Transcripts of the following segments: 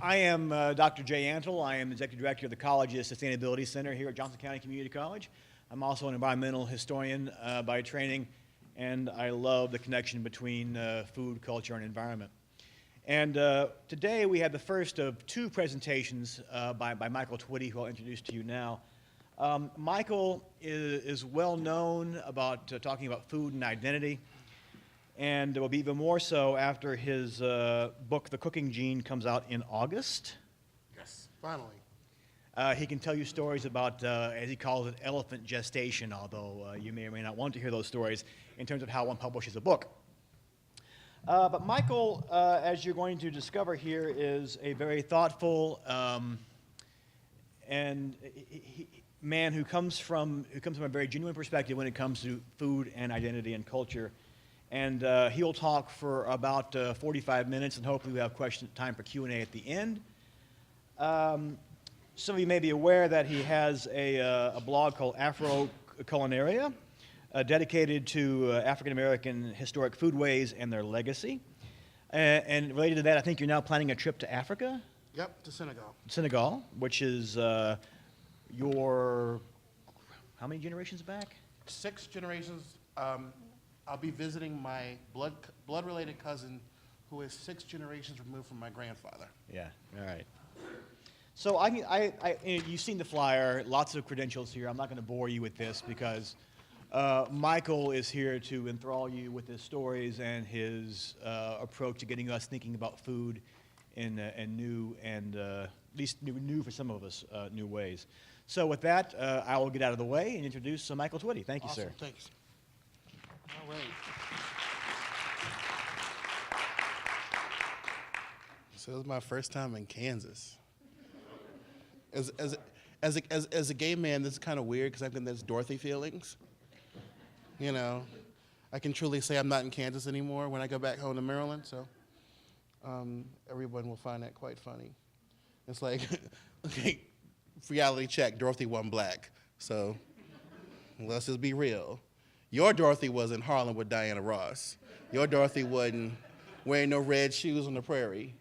I am Dr. Jay Antle. I am Executive Director of the College's Sustainability Center here at Johnson County Community College. I'm also an environmental historian by training, and I love the connection between food, culture, and environment. And today we have the first of two presentations by Michael Twitty, who I'll introduce to you now. Michael is well known about talking about food and identity, and will be even more so after his book, The Cooking Gene, comes out in August. Yes, finally. He can tell you stories about, as he calls it, elephant gestation, although you may or may not want to hear those stories in terms of how one publishes a book. But Michael, as you're going to discover here, is a very thoughtful man who comes from a very genuine perspective when it comes to food and identity and culture. And he'll talk for about 45 minutes, and hopefully we have time for Q&A at the end. Some of you may be aware that he has a blog called Afro Culinaria, dedicated to African-American historic foodways and their legacy. And related to that, I think you're now planning a trip to Africa? Yep, to Senegal. Senegal, which is your, how many generations back? 6 generations. I'll be visiting my blood-related cousin, who is 6 generations removed from my grandfather. Yeah, all right. So you've seen the flyer, lots of credentials here. I'm not going to bore you with this because Michael is here to enthrall you with his stories and his approach to getting us thinking about food in new and at least new for some of us, new ways. So with that, I will get out of the way and introduce Michael Twitty. Thank you, Awesome, sir. Thanks. All right. So this is my first time in Kansas. As a gay man, this is kind of weird because I think there's Dorothy feelings. You know, I can truly say I'm not in Kansas anymore when I go back home to Maryland. So everyone will find that quite funny. It's like, okay, reality check. Dorothy wasn't black, so let's just be real. Your Dorothy was in Harlem with Diana Ross. Your Dorothy wasn't wearing no red shoes on the prairie,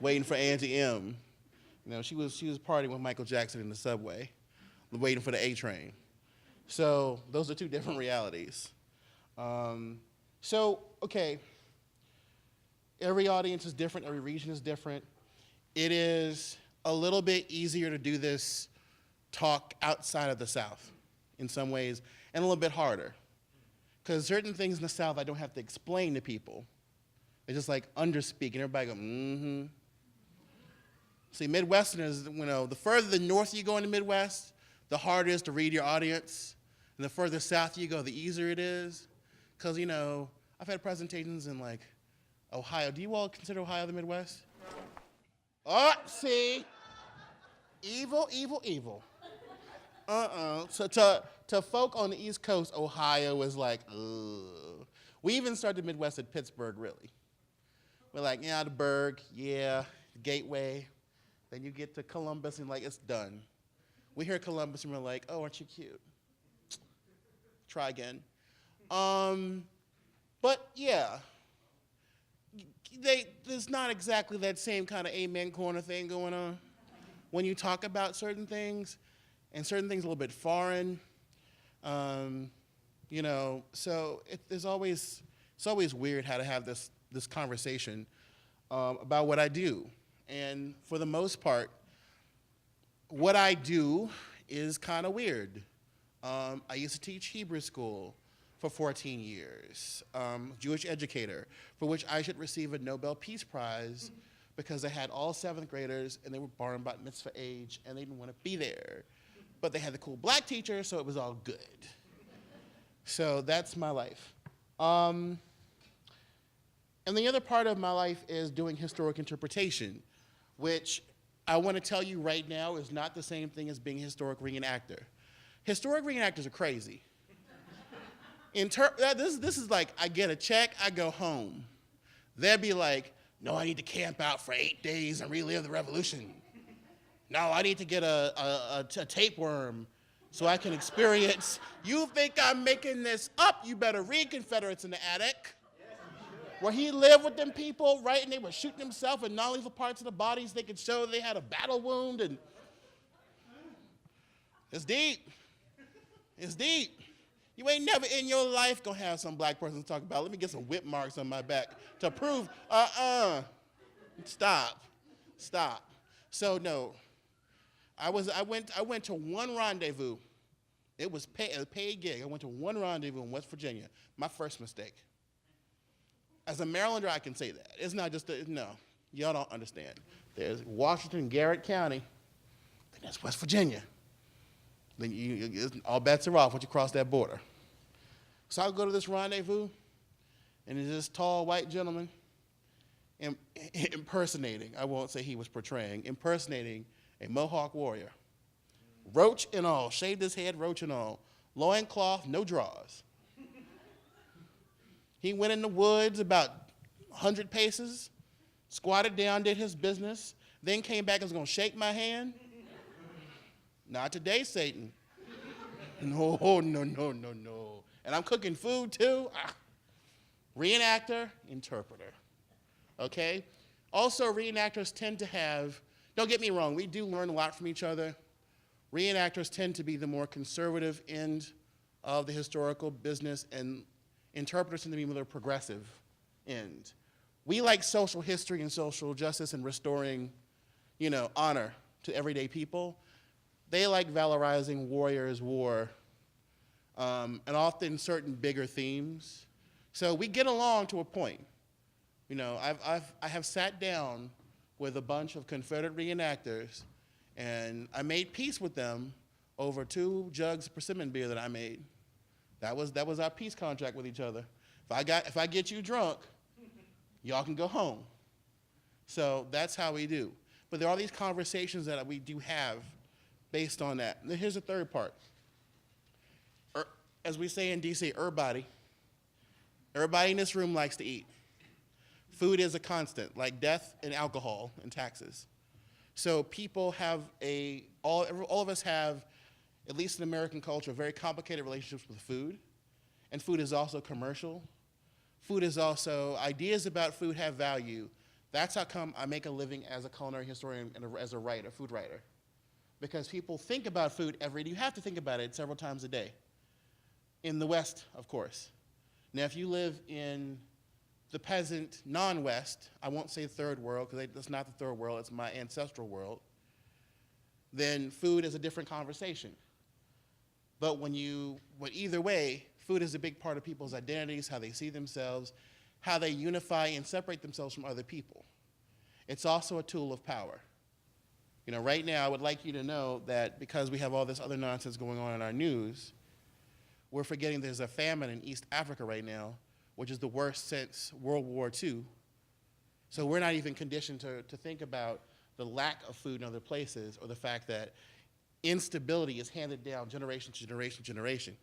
waiting for Auntie M. You know, she was partying with Michael Jackson in the subway, waiting for the A train. So those are two different realities. Okay, every audience is different, every region is different. It is a little bit easier to do this talk outside of the South in some ways, and a little bit harder. Because certain things in the South I don't have to explain to people. They just like underspeak, and everybody go, mm-hmm. See, Midwesterners, you know, the further the north you go in the Midwest, the harder it is to read your audience. And the further south you go, the easier it is. Because, you know, I've had presentations in, like, Ohio. Do you all consider Ohio the Midwest? Oh, see? Evil, evil, evil. So to folk on the East Coast, Ohio is like, ugh. We even started the Midwest at Pittsburgh, really. We're like, yeah, the Berg, yeah, the Gateway. Then you get to Columbus and like, it's done. We hear Columbus and we're like, oh, aren't you cute? Try again. But yeah, there's not exactly that same kind of amen corner thing going on. When you talk about certain things, and certain things a little bit foreign, you know, so it's always weird how to have this conversation about what I do. And for the most part, what I do is kind of weird. I used to teach Hebrew school for 14 years, Jewish educator, for which I should receive a Nobel Peace Prize because I had all 7th graders and they were bar and bat mitzvah age and they didn't want to be there. But they had the cool black teacher, so it was all good. So that's my life. And the other part of my life is doing historic interpretation, which I want to tell you right now is not the same thing as being a historic reenactor. Historic reenactors are crazy. This is like, I get a check, I go home. They'll be like, no, I need to camp out for 8 days and relive the revolution. No, I need to get a tapeworm so I can experience. You think I'm making this up? You better read Confederates in the Attic. where he lived with them people, right? And they were shooting themselves in non-lethal parts of the bodies. They could show they had a battle wound, and it's deep. It's deep. You ain't never in your life gonna have some black person talk about, let me get some whip marks on my back to prove, stop. So no, I went to one rendezvous. It was a paid gig. I went to one rendezvous in West Virginia. My first mistake. As a Marylander, I can say that. It's not just, no, y'all don't understand. There's Washington, Garrett County, then there's West Virginia. Then all bets are off once you cross that border. So I go to this rendezvous, and there's this tall white gentleman impersonating, I won't say he was portraying, impersonating a Mohawk warrior. Roach and all, shaved his head, roach and all. Loincloth, no drawers. He went in the woods about 100 paces, squatted down, did his business, then came back and was going to shake my hand. Not today, Satan. No. And I'm cooking food too. Reenactor, interpreter. Okay? Also, reenactors tend to have, don't get me wrong, we do learn a lot from each other. Reenactors tend to be the more conservative end of the historical business, and interpreters tend to be the progressive end. We like social history and social justice and restoring, honor to everyday people. They like valorizing warriors, war, and often certain bigger themes. So we get along to a point. I have sat down with a bunch of Confederate reenactors, and I made peace with them over 2 jugs of persimmon beer that I made. That was our peace contract with each other. If I get you drunk, y'all can go home. So that's how we do. But there are these conversations that we do have based on that. And then here's the third part. As we say in DC, everybody in this room likes to eat. Food is a constant, like death and alcohol and taxes. So people have all of us have, at least in American culture, very complicated relationships with food. And food is also commercial. Food is also, ideas about food have value. That's how come I make a living as a culinary historian and as a writer, food writer. Because people think about food every day. You have to think about it several times a day. In the West, of course. Now, if you live in the peasant non-West, I won't say third world, because that's not the third world, it's my ancestral world, then food is a different conversation. But either way, food is a big part of people's identities, how they see themselves, how they unify and separate themselves from other people. It's also a tool of power. Right now, I would like you to know that because we have all this other nonsense going on in our news, we're forgetting there's a famine in East Africa right now, which is the worst since World War II. So we're not even conditioned to think about the lack of food in other places, or the fact that instability is handed down generation to generation to generation.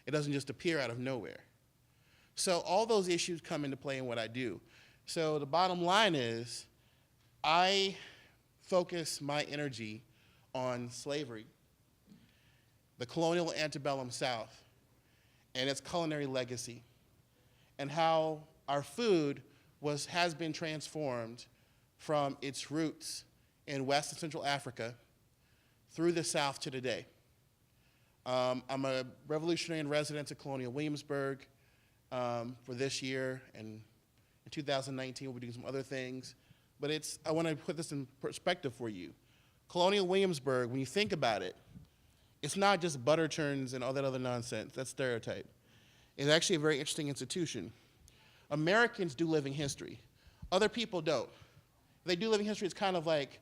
It doesn't just appear out of nowhere. So all those issues come into play in what I do. So the bottom line is, I focus my energy on slavery, the colonial antebellum South, and its culinary legacy, and how our food has been transformed from its roots in West and Central Africa through the South to today. I'm a revolutionary in residence at Colonial Williamsburg for this year, and in 2019 we'll be doing some other things. But I want to put this in perspective for you. Colonial Williamsburg, when you think about it, it's not just butter churns and all that other nonsense, that's stereotype. It's actually a very interesting institution. Americans do living history. Other people don't. If they do living history, it's kind of like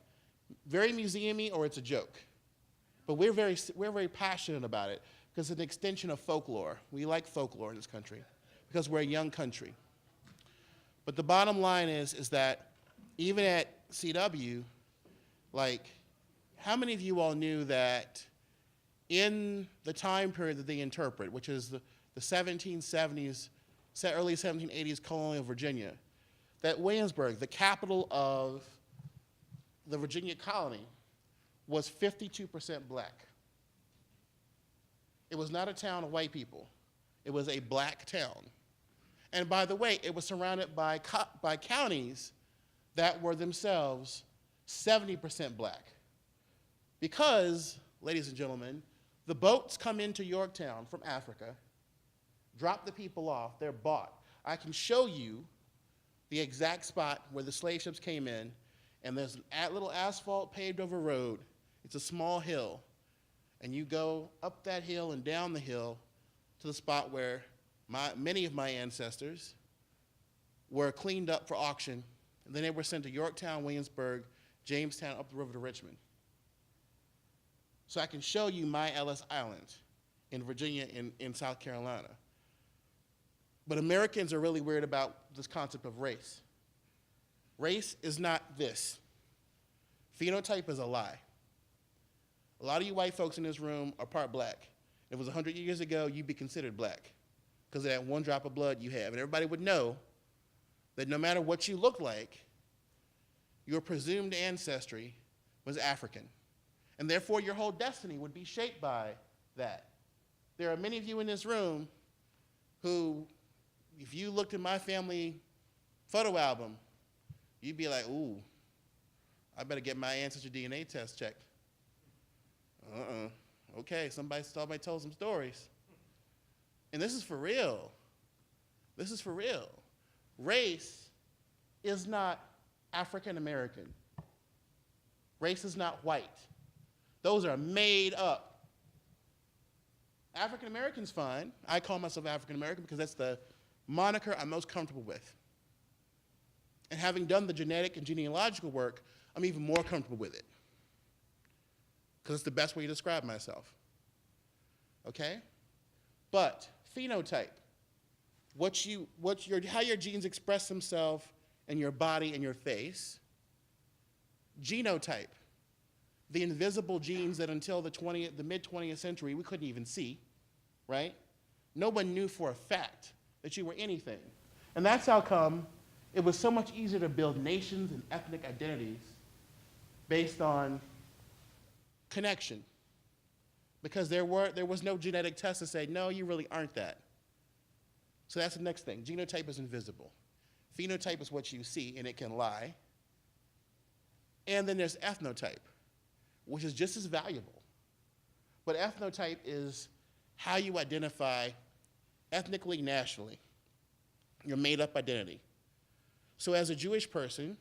very museum-y, or it's a joke. But we're very passionate about it because it's an extension of folklore. We like folklore in this country because we're a young country. But the bottom line is that even at CW, how many of you all knew that in the time period that they interpret, which is the 1770s, early 1780s colonial Virginia, that Williamsburg, the capital of the Virginia colony, was 52% black. It was not a town of white people. It was a black town. And by the way, it was surrounded by counties that were themselves 70% black. Because, ladies and gentlemen, the boats come into Yorktown from Africa, drop the people off, they're bought. I can show you the exact spot where the slave ships came in, and there's a little asphalt paved over road. It's a small hill, and you go up that hill and down the hill to the spot where many of my ancestors were cleaned up for auction, and then they were sent to Yorktown, Williamsburg, Jamestown, up the river to Richmond. So I can show you my Ellis Island in Virginia, in South Carolina. But Americans are really weird about this concept of race. Race is not this. Phenotype is a lie. A lot of you white folks in this room are part black. If it was 100 years ago, you'd be considered black because of that one drop of blood you have. And everybody would know that no matter what you look like, your presumed ancestry was African. And therefore, your whole destiny would be shaped by that. There are many of you in this room who, if you looked at my family photo album, you'd be like, ooh, I better get my ancestry DNA test checked. Okay, somebody told some stories. And this is for real. This is for real. Race is not African American. Race is not white. Those are made up. African American's fine. I call myself African American because that's the moniker I'm most comfortable with. And having done the genetic and genealogical work, I'm even more comfortable with it. Because it's the best way to describe myself. Okay? But phenotype, how your genes express themselves in your body and your face. Genotype, the invisible genes that until the mid-20th century we couldn't even see, right? No one knew for a fact that you were anything. And that's how come it was so much easier to build nations and ethnic identities based on connection. Because there was no genetic test to say, no, you really aren't that. So that's the next thing. Genotype is invisible. Phenotype is what you see, and it can lie. And then there's ethnotype, which is just as valuable. But ethnotype is how you identify ethnically, nationally, your made-up identity. So as a Jewish person,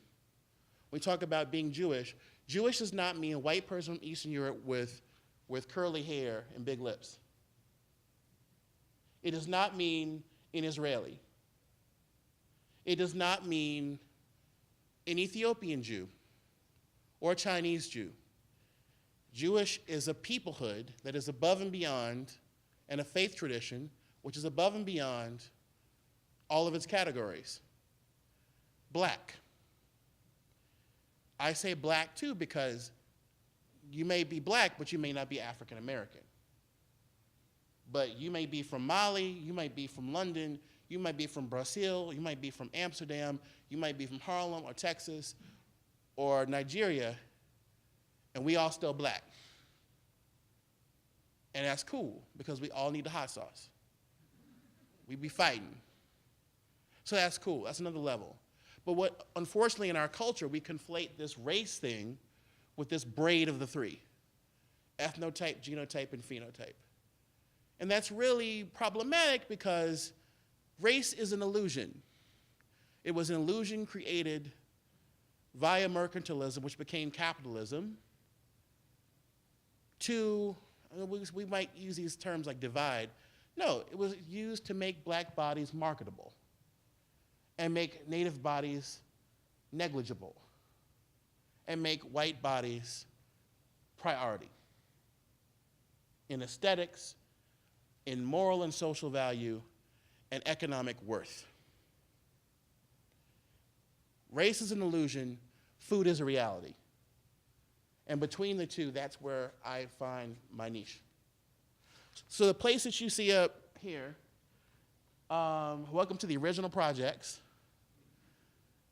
we talk about being Jewish. Jewish does not mean a white person from Eastern Europe with curly hair and big lips. It does not mean an Israeli. It does not mean an Ethiopian Jew or a Chinese Jew. Jewish is a peoplehood that is above and beyond, and a faith tradition which is above and beyond all of its categories. Black. I say black too because you may be black, but you may not be African American. But you may be from Mali, you might be from London, you might be from Brazil, you might be from Amsterdam, you might be from Harlem or Texas or Nigeria, and we all still black. And that's cool because we all need the hot sauce. We be fighting. So that's cool, that's another level. But what, unfortunately in our culture, we conflate this race thing with this braid of the three: ethnotype, genotype, and phenotype. And that's really problematic because race is an illusion. It was an illusion created via mercantilism, which became capitalism, we might use these terms like divide. No, it was used to make black bodies marketable and make native bodies negligible and make white bodies priority in aesthetics, in moral and social value, and economic worth. Race is an illusion, food is a reality. And between the two, that's where I find my niche. So the place that you see up here, welcome to the original projects.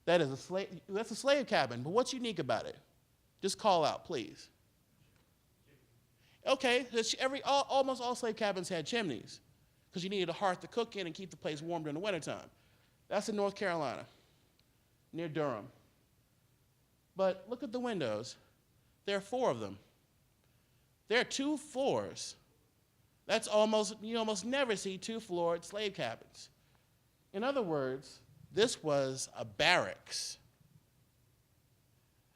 That's a slave cabin, but what's unique about it? Just call out, please. Okay, almost all slave cabins had chimneys because you needed a hearth to cook in and keep the place warm during the wintertime. That's in North Carolina, near Durham. But look at the windows. There are 4 of them. There are 2 floors. You almost never see 2-floored slave cabins. In other words, this was a barracks.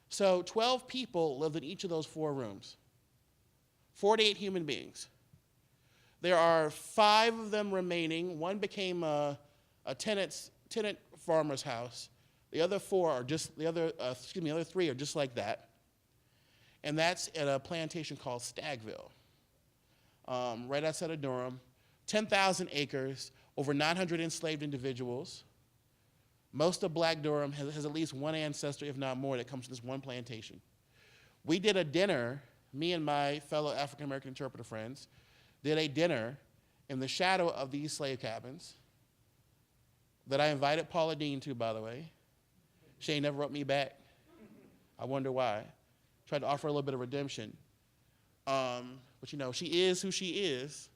So 12 people lived in each of those 4 rooms. 48 human beings. There are 5 of them remaining. One became a tenant farmer's house. The other 3 are just like that. And that's at a plantation called Stagville, right outside of Durham. 10,000 acres, over 900 enslaved individuals. Most of Black Durham has at least one ancestor, if not more, that comes from this one plantation. We did a dinner, me and my fellow African-American interpreter friends, did a dinner in the shadow of these slave cabins that I invited Paula Deen to, by the way. She ain't never wrote me back. I wonder why. Tried to offer a little bit of redemption. But she is who she is.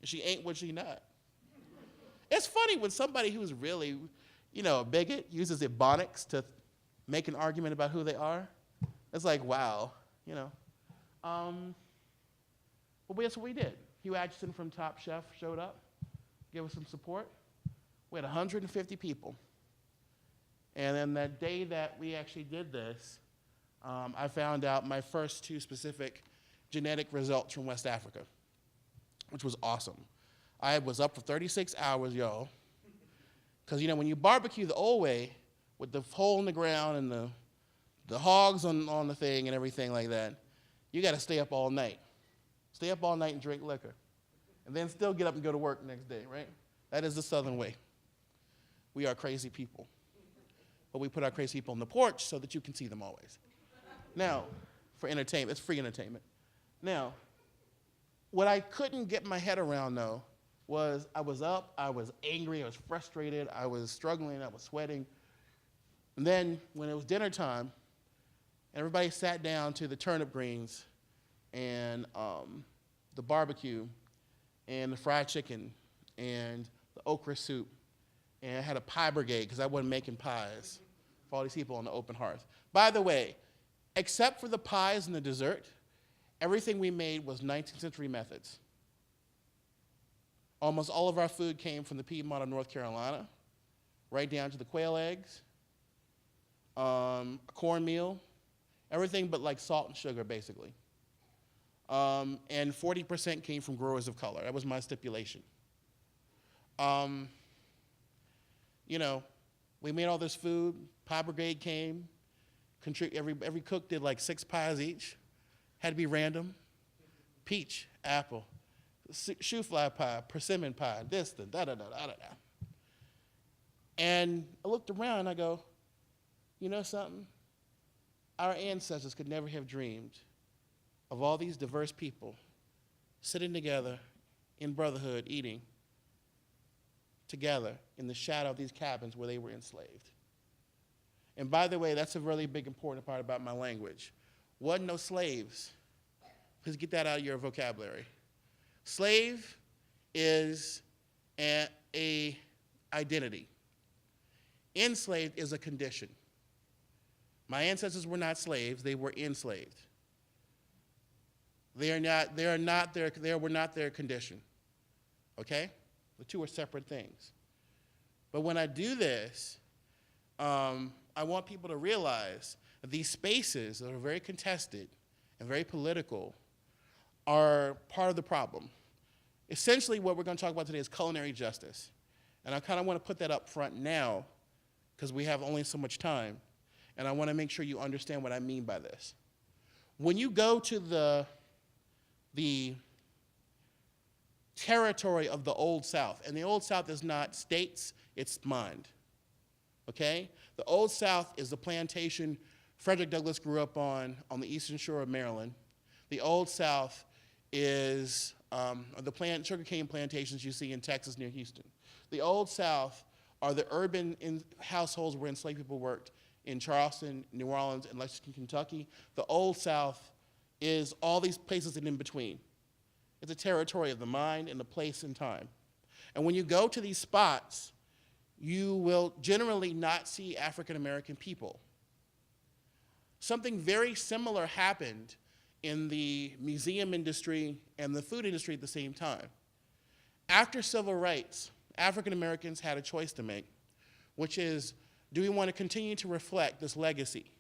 And she ain't what she not. It's funny when somebody who's really, a bigot uses Ebonics to make an argument about who they are. It's like, wow, But that's what we did. Hugh Atchison from Top Chef showed up, gave us some support. We had 150 people. And then that day that we actually did this, I found out my first 2 specific genetic results from West Africa, which was awesome. I was up for 36 hours, y'all. Because, when you barbecue the old way, with the hole in the ground and the hogs on the thing and everything like that, you got to stay up all night. Stay up all night and drink liquor. And then still get up and go to work the next day, right? That is the Southern way. We are crazy people. But we put our crazy people on the porch so that you can see them always. Now, for entertainment, it's free entertainment. Now, what I couldn't get my head around, though, was I was up, I was angry, I was frustrated, I was struggling, I was sweating. And then when it was dinner time, everybody sat down to the turnip greens and the barbecue and the fried chicken and the okra soup. And I had a pie brigade because I wasn't making pies for all these people on the open hearth. By the way, except for the pies and the dessert, everything we made was 19th century methods. Almost all of our food came from the Piedmont of North Carolina, right down to the quail eggs, cornmeal, everything but like salt and sugar, basically. And 40% came from growers of color. That was my stipulation. We made all this food. Pie brigade came. Every cook did like 6 pies each. Had to be random. Peach, apple, shoe fly pie, persimmon pie, this, the da-da-da-da-da-da. And I looked around and I go, you know something? Our ancestors could never have dreamed of all these diverse people sitting together in brotherhood, eating together in the shadow of these cabins where they were enslaved. And by the way, that's a really big important part about my language. Wasn't no slaves. Please get that out of your vocabulary. Slave is a identity. Enslaved is a condition. My ancestors were not slaves, they were enslaved. They were not their condition. Okay? The 2 are separate things. But when I do this, I want people to realize that these spaces that are very contested and very political are part of the problem. Essentially, what we're going to talk about today is culinary justice. And I kind of want to put that up front now because we have only so much time. And I want to make sure you understand what I mean by this. When you go to the territory of the Old South, and the Old South is not states, it's mind, okay? The Old South is the plantation Frederick Douglass grew up on the eastern shore of Maryland. The Old South is the sugarcane plantations you see in Texas near Houston. The Old South are the urban households where enslaved people worked in Charleston, New Orleans, and Lexington, Kentucky. The Old South is all these places and in between. It's a territory of the mind and the place and time. And when you go to these spots, you will generally not see African American people. Something very similar happened in the museum industry and the food industry at the same time. After civil rights, African Americans had a choice to make, which is, do we want to continue to reflect this legacy?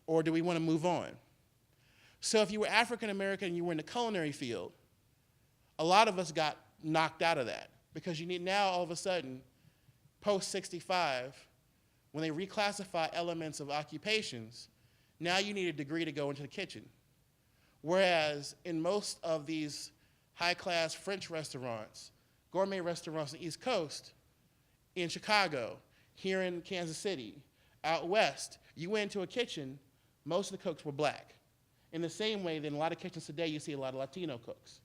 Or do we want to move on? So if you were African American and you were in the culinary field, a lot of us got knocked out of that because you need now all of a sudden, post 65, when they reclassify elements of occupations, now you need a degree to go into the kitchen. Whereas in most of these high-class French restaurants, gourmet restaurants on the East Coast, in Chicago, here in Kansas City, out west, you went into a kitchen, most of the cooks were black. In the same way that in a lot of kitchens today, you see a lot of Latino cooks.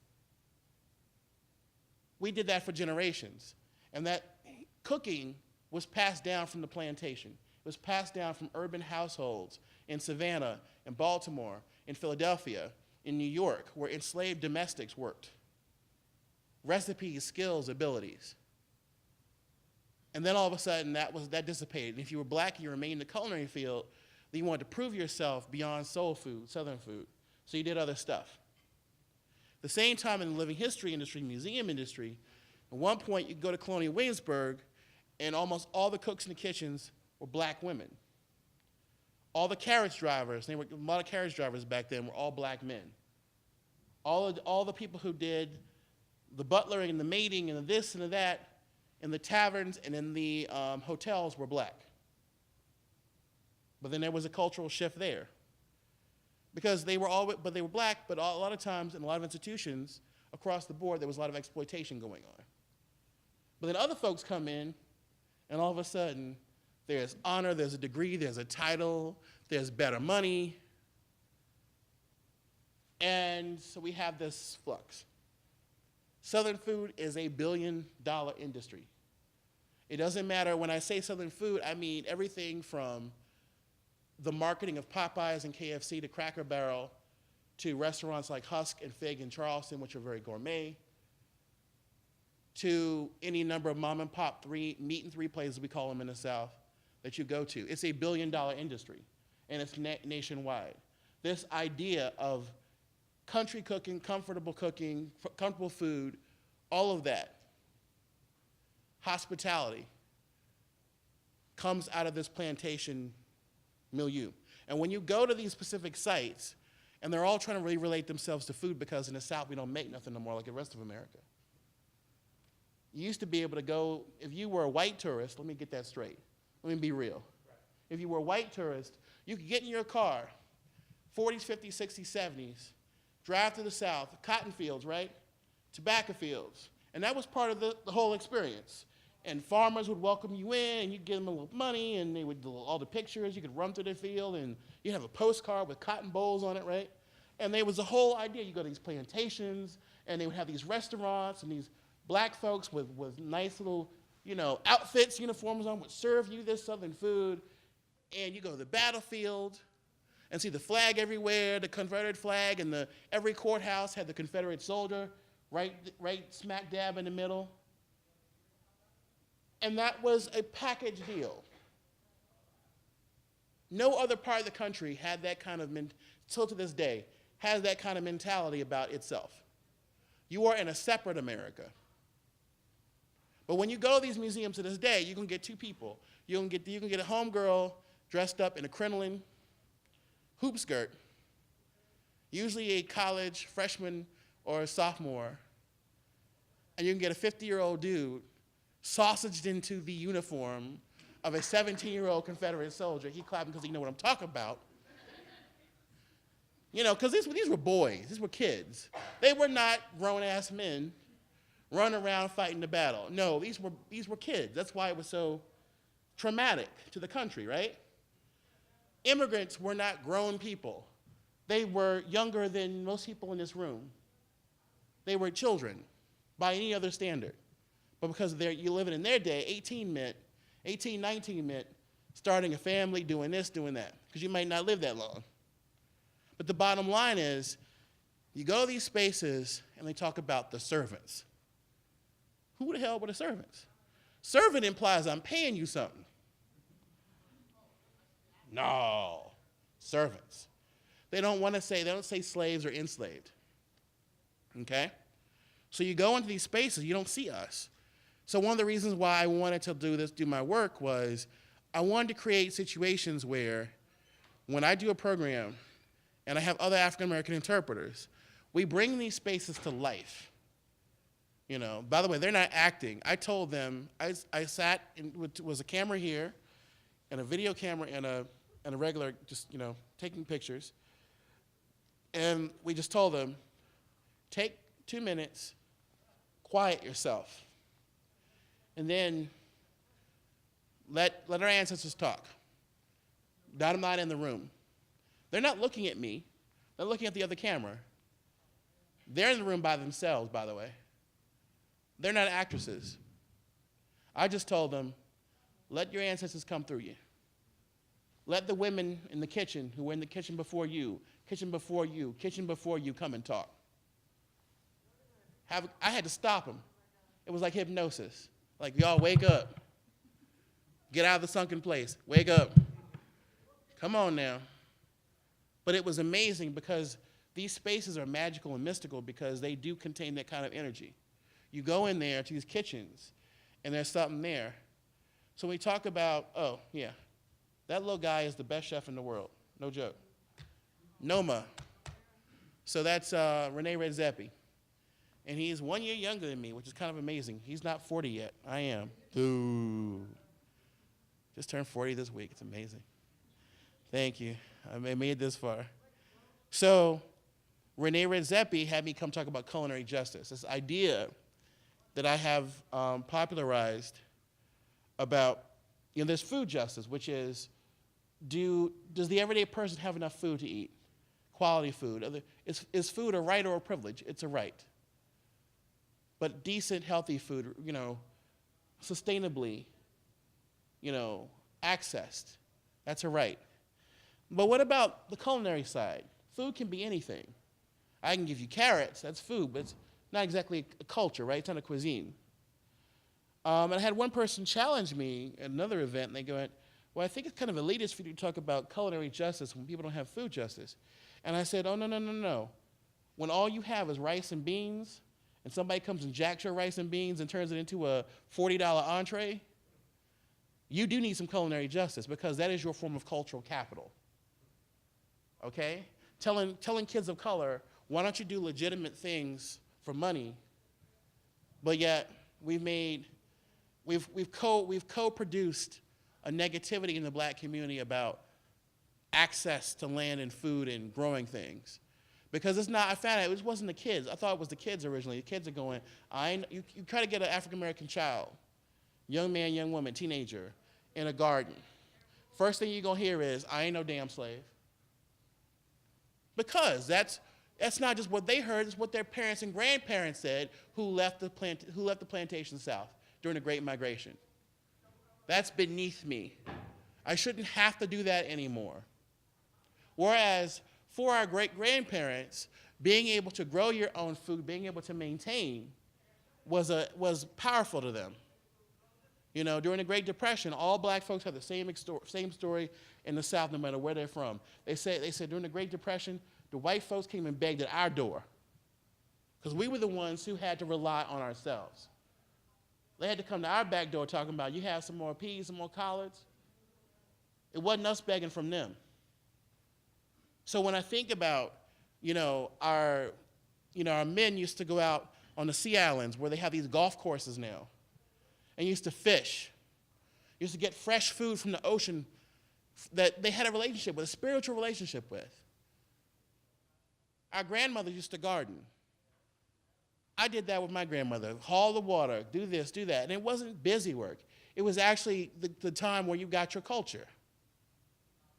We did that for generations, and that cooking was passed down from the plantation. It was passed down from urban households in Savannah, in Baltimore, in Philadelphia, in New York, where enslaved domestics worked. Recipes, skills, abilities. And then all of a sudden, that dissipated. And if you were black and you remained in the culinary field, then you wanted to prove yourself beyond soul food, Southern food. So you did other stuff. The same time in the living history industry, museum industry, at one point you could go to Colonial Williamsburg and almost all the cooks in the kitchens were black women. All the carriage drivers, a lot of carriage drivers back then were all black men. All the people who did the butlering and the maiding and the this and the that in the taverns and in the hotels were black. But then there was a cultural shift there. Because they were black, but a lot of times in a lot of institutions across the board, there was a lot of exploitation going on. But then other folks come in, and all of a sudden, there's honor, there's a degree, there's a title, there's better money. And so we have this flux. Southern food is a billion-dollar industry. It doesn't matter, when I say Southern food, I mean everything from the marketing of Popeyes and KFC to Cracker Barrel to restaurants like Husk and Fig in Charleston, which are very gourmet, to any number of mom and pop meat and three places, we call them in the South, that you go to. It's a billion-dollar industry, and it's nationwide. This idea of country cooking, comfortable food, all of that, hospitality, comes out of this plantation milieu. And when you go to these specific sites, and they're all trying to really relate themselves to food because in the South we don't make nothing no more like the rest of America. You used to be able to go, if you were a white tourist, let me get that straight. Let me be real. If you were a white tourist, you could get in your car, 40s, 50s, 60s, 70s, drive to the South, cotton fields, right? Tobacco fields. And that was part of the whole experience. And farmers would welcome you in, and you'd give them a little money, and they would do all the pictures. You could run through the field, and you'd have a postcard with cotton bowls on it, right? And there was a whole idea. You go to these plantations, and they would have these restaurants, and these black folks with nice little, outfits, uniforms on, would serve you this Southern food. And you go to the battlefield and see the flag everywhere, the Confederate flag, and every courthouse had the Confederate soldier right smack dab in the middle. And that was a package deal. No other part of the country had that kind of, still to this day, has that kind of mentality about itself. You are in a separate America. But when you go to these museums to this day, you can get two people. You can get a homegirl dressed up in a crinoline hoop skirt, usually a college freshman or a sophomore, and you can get a 50-year-old dude sausaged into the uniform of a 17-year-old Confederate soldier. He clapping because he know what I'm talking about. Because these were boys. These were kids. They were not grown-ass men running around fighting the battle. No, these were kids. That's why it was so traumatic to the country, right? Immigrants were not grown people. They were younger than most people in this room. They were children by any other standard. But because you living in their day, 18, 19 meant starting a family, doing this, doing that, because you might not live that long. But the bottom line is, you go to these spaces and they talk about the servants. Who the hell were the servants? Servant implies I'm paying you something. No, servants. They don't say slaves or enslaved. Okay? So you go into these spaces, you don't see us. So one of the reasons why I wanted to do my work was I wanted to create situations where when I do a program and I have other African American interpreters, we bring these spaces to life. You know, by the way, they're not acting. I told them, I sat, was a camera here, and a video camera and a regular, just, you know, taking pictures. And we just told them, take 2 minutes, quiet yourself, and then let our ancestors talk. I'm not in the room. They're not looking at me. They're looking at the other camera. They're in the room by themselves, by the way. They're not actresses. I just told them, let your ancestors come through you. Let the women in the kitchen who were in the kitchen before you, come and talk. I had to stop them. It was like hypnosis. Like, y'all wake up. Get out of the sunken place. Wake up. Come on now. But it was amazing because these spaces are magical and mystical because they do contain that kind of energy. You go in there to these kitchens, and there's something there. So we talk about, oh, yeah, that little guy is the best chef in the world. No joke. Noma. So that's Rene Redzepi. And he's 1 year younger than me, which is kind of amazing. He's not 40 yet. I am. Ooh. Just turned 40 this week. It's amazing. Thank you. I made it this far. So Rene Redzepi had me come talk about culinary justice, this idea that I have popularized about, you know, there's food justice, which is, does the everyday person have enough food to eat? Quality food. Is food a right or a privilege? It's a right. But decent, healthy food, you know, sustainably, you know, accessed, that's a right. But what about the culinary side? Food can be anything. I can give you carrots, that's food, but it's not exactly a culture, right? It's not a cuisine. And I had one person challenge me at another event, and they go, well, I think it's kind of elitist for you to talk about culinary justice when people don't have food justice. And I said, oh, no. When all you have is rice and beans, and somebody comes and jacks your rice and beans and turns it into a $40 entree, you do need some culinary justice because that is your form of cultural capital. Okay? Telling kids of color, why don't you do legitimate things for money? But yet we've co-produced a negativity in the black community about access to land and food and growing things. Because it's not, I found out it wasn't the kids. I thought it was the kids originally. The kids are going, you try to get an African-American child, young man, young woman, teenager, in a garden. First thing you're going to hear is, I ain't no damn slave. Because that's not just what they heard, it's what their parents and grandparents said who left the plantation south during the Great Migration. That's beneath me. I shouldn't have to do that anymore. Whereas for our great-grandparents, being able to grow your own food, being able to maintain, was powerful to them. You know, during the Great Depression, all black folks had the same story in the South, no matter where they're from. They said during the Great Depression, the white folks came and begged at our door because we were the ones who had to rely on ourselves. They had to come to our back door talking about, you have some more peas, some more collards. It wasn't us begging from them. So when I think about, our men used to go out on the Sea Islands where they have these golf courses now and used to fish, used to get fresh food from the ocean that they had a relationship with, a spiritual relationship with. Our grandmother used to garden. I did that with my grandmother, haul the water, do this, do that. And it wasn't busy work. It was actually the time where you got your culture.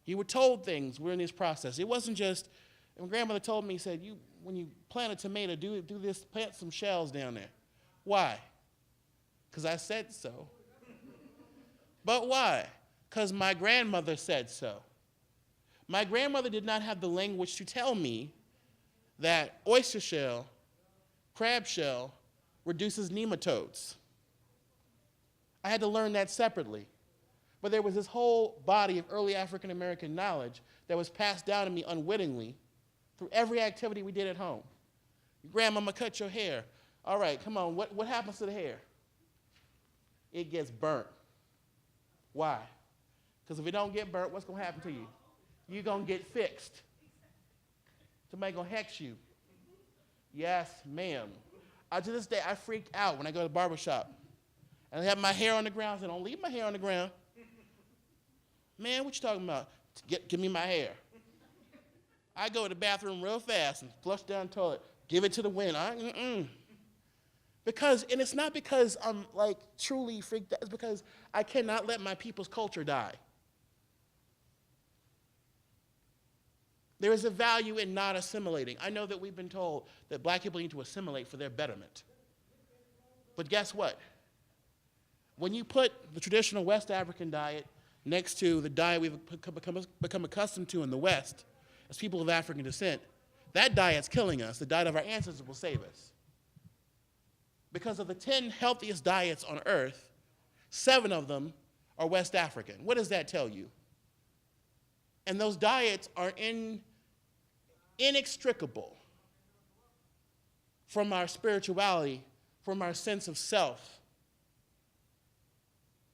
You were told things were in this process. It wasn't just, and my grandmother told me, said, when you plant a tomato, do this, plant some shells down there. Why? Because I said so. But why? Because my grandmother said so. My grandmother did not have the language to tell me that oyster shell, crab shell, reduces nematodes. I had to learn that separately. But there was this whole body of early African American knowledge that was passed down to me unwittingly through every activity we did at home. Grandmama, cut your hair. All right, come on, what happens to the hair? It gets burnt. Why? Because if it don't get burnt, what's going to happen to you? You're going to get fixed. Somebody's going to hex you. Yes, ma'am. To this day, I freak out when I go to the barbershop. And I have my hair on the ground. I say, don't leave my hair on the ground. Man, what you talking about? Give me my hair. I go to the bathroom real fast and flush down the toilet. Give it to the wind. Because, and it's not because I'm like truly freaked out. It's because I cannot let my people's culture die. There is a value in not assimilating. I know that we've been told that black people need to assimilate for their betterment. But guess what? When you put the traditional West African diet next to the diet we've become accustomed to in the West, as people of African descent, that diet's killing us. The diet of our ancestors will save us. Because of the 10 healthiest diets on earth, 7 of them are West African. What does that tell you? And those diets are inextricable from our spirituality, from our sense of self,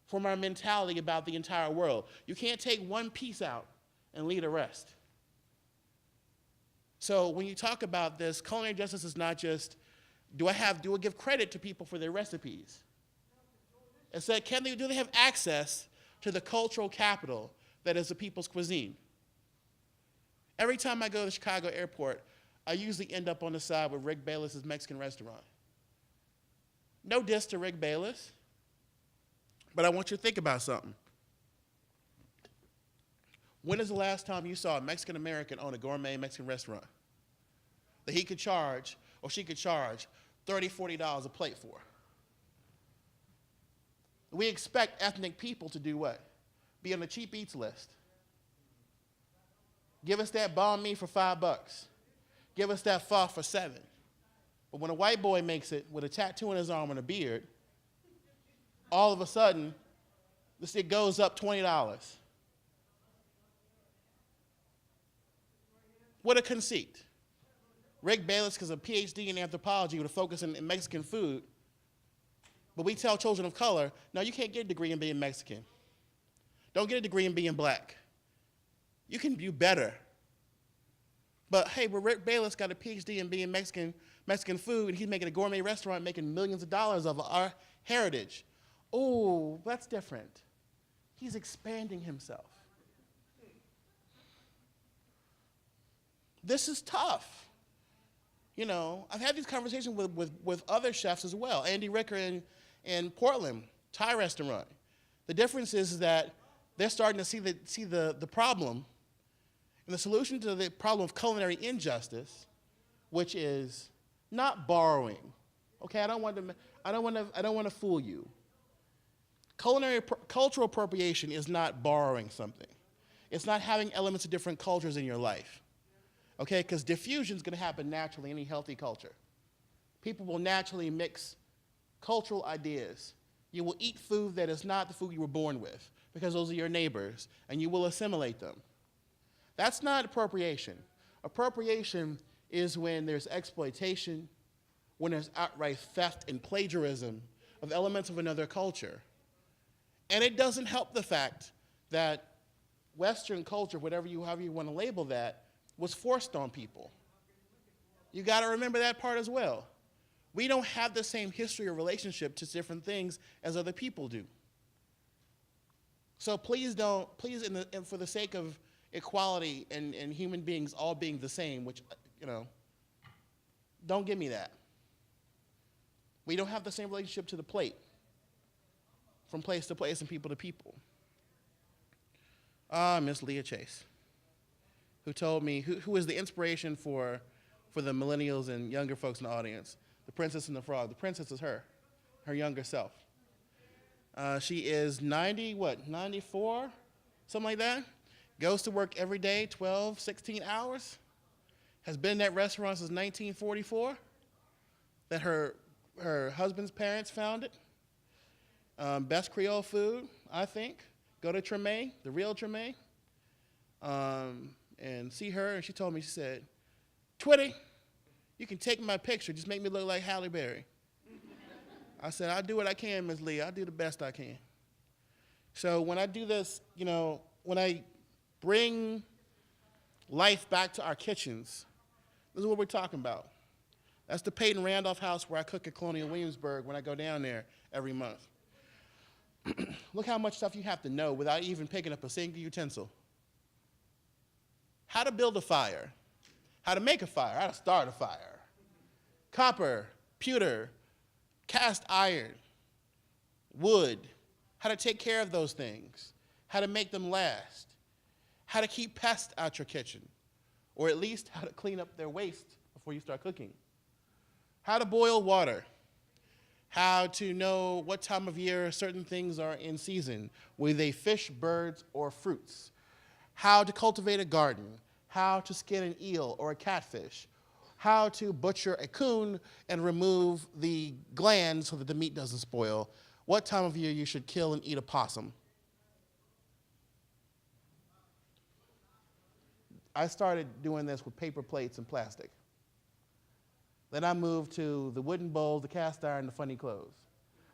from our mentality about the entire world. You can't take one piece out and leave the rest. So when you talk about this, culinary justice is not just, do I give credit to people for their recipes? It's that do they have access to the cultural capital that is the people's cuisine? Every time I go to the Chicago airport, I usually end up on the side with Rick Bayless's Mexican restaurant. No diss to Rick Bayless, but I want you to think about something. When is the last time you saw a Mexican American own a gourmet Mexican restaurant that he could charge, or she could charge, $30, $40 a plate for? We expect ethnic people to do what? Be on the cheap eats list. Give us that banh mi for $5. Give us that pho for $7. But when a white boy makes it with a tattoo on his arm and a beard, all of a sudden, it goes up $20. What a conceit. Rick Bayless, because of a PhD in anthropology with a focus in Mexican food, but we tell children of color, no, you can't get a degree in being Mexican. Don't get a degree in being black. You can do better. But hey, Rick Bayless got a PhD in being Mexican food, and he's making a gourmet restaurant making millions of dollars of our heritage. Oh, that's different. He's expanding himself. This is tough. You know, I've had these conversations with other chefs as well. Andy Ricker in Portland, Thai restaurant. The difference is that they're starting to see the problem. And the solution to the problem of culinary injustice, which is not borrowing. Okay, I don't want to fool you. Cultural appropriation is not borrowing something. It's not having elements of different cultures in your life. Okay, because diffusion is going to happen naturally in any healthy culture. People will naturally mix cultural ideas. You will eat food that is not the food you were born with, because those are your neighbors, and you will assimilate them. That's not appropriation. Appropriation is when there's exploitation, when there's outright theft and plagiarism of elements of another culture. And it doesn't help the fact that Western culture, however you want to label that, was forced on people. You got to remember that part as well. We don't have the same history or relationship to different things as other people do. So please, for the sake of equality and human beings all being the same, which, don't give me that. We don't have the same relationship to the plate, from place to place and people to people. Miss Leah Chase, who told me, who is the inspiration for the millennials and younger folks in the audience, The Princess and the Frog. The princess is her younger self. She is 94, something like that. Goes to work every day, 12, 16 hours. Has been in that restaurant since 1944, that her husband's parents founded. Best Creole food, I think. Go to Treme, the real Treme, and see her. And she told me, she said, Twitty, you can take my picture. Just make me look like Halle Berry. I said, I'll do what I can, Ms. Lee. I'll do the best I can. So when I do this, when I bring life back to our kitchens, this is what we're talking about. That's the Peyton Randolph house where I cook at Colonial Williamsburg when I go down there every month. Look how much stuff you have to know without even picking up a single utensil. How to build a fire, how to make a fire, how to start a fire. Copper, pewter, cast iron, wood, how to take care of those things, how to make them last, how to keep pests out your kitchen, or at least how to clean up their waste before you start cooking. How to boil water, how to know what time of year certain things are in season, whether they fish, birds, or fruits. How to cultivate a garden, how to skin an eel or a catfish, how to butcher a coon and remove the glands so that the meat doesn't spoil, what time of year you should kill and eat a possum. I started doing this with paper plates and plastic. Then I moved to the wooden bowls, the cast iron, the funny clothes.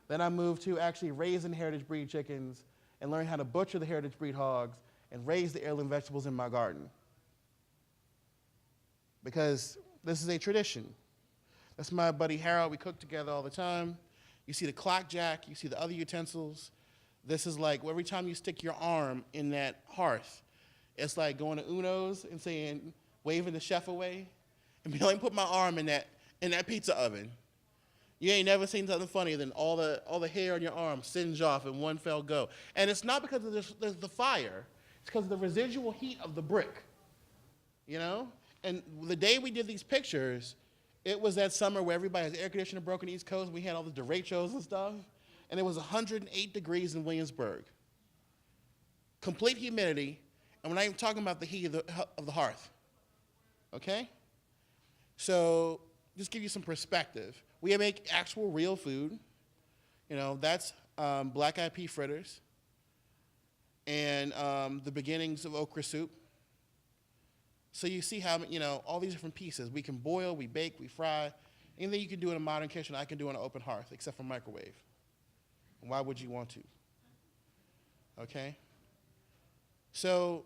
Then I moved to actually raising heritage breed chickens and learning how to butcher the heritage breed hogs and raise the heirloom vegetables in my garden. Because this is a tradition. That's my buddy Harold. We cook together all the time. You see the clock jack, you see the other utensils. This is like every time you stick your arm in that hearth, it's like going to Uno's and saying, waving the chef away, and being like, put my arm in that pizza oven. You ain't never seen something funnier than all the hair on your arm singe off in one fell go. And it's not because of the fire, it's because of the residual heat of the brick, And the day we did these pictures, it was that summer where everybody's air conditioner broke in the East Coast, and we had all the derechos and stuff, and it was 108 degrees in Williamsburg. Complete humidity, and we're not even talking about the heat of the hearth, okay? So just give you some perspective. We make actual real food. That's black eyed pea fritters and the beginnings of okra soup. So you see how, all these different pieces. We can boil, we bake, we fry. Anything you can do in a modern kitchen, I can do on an open hearth, except for microwave. And why would you want to? Okay? So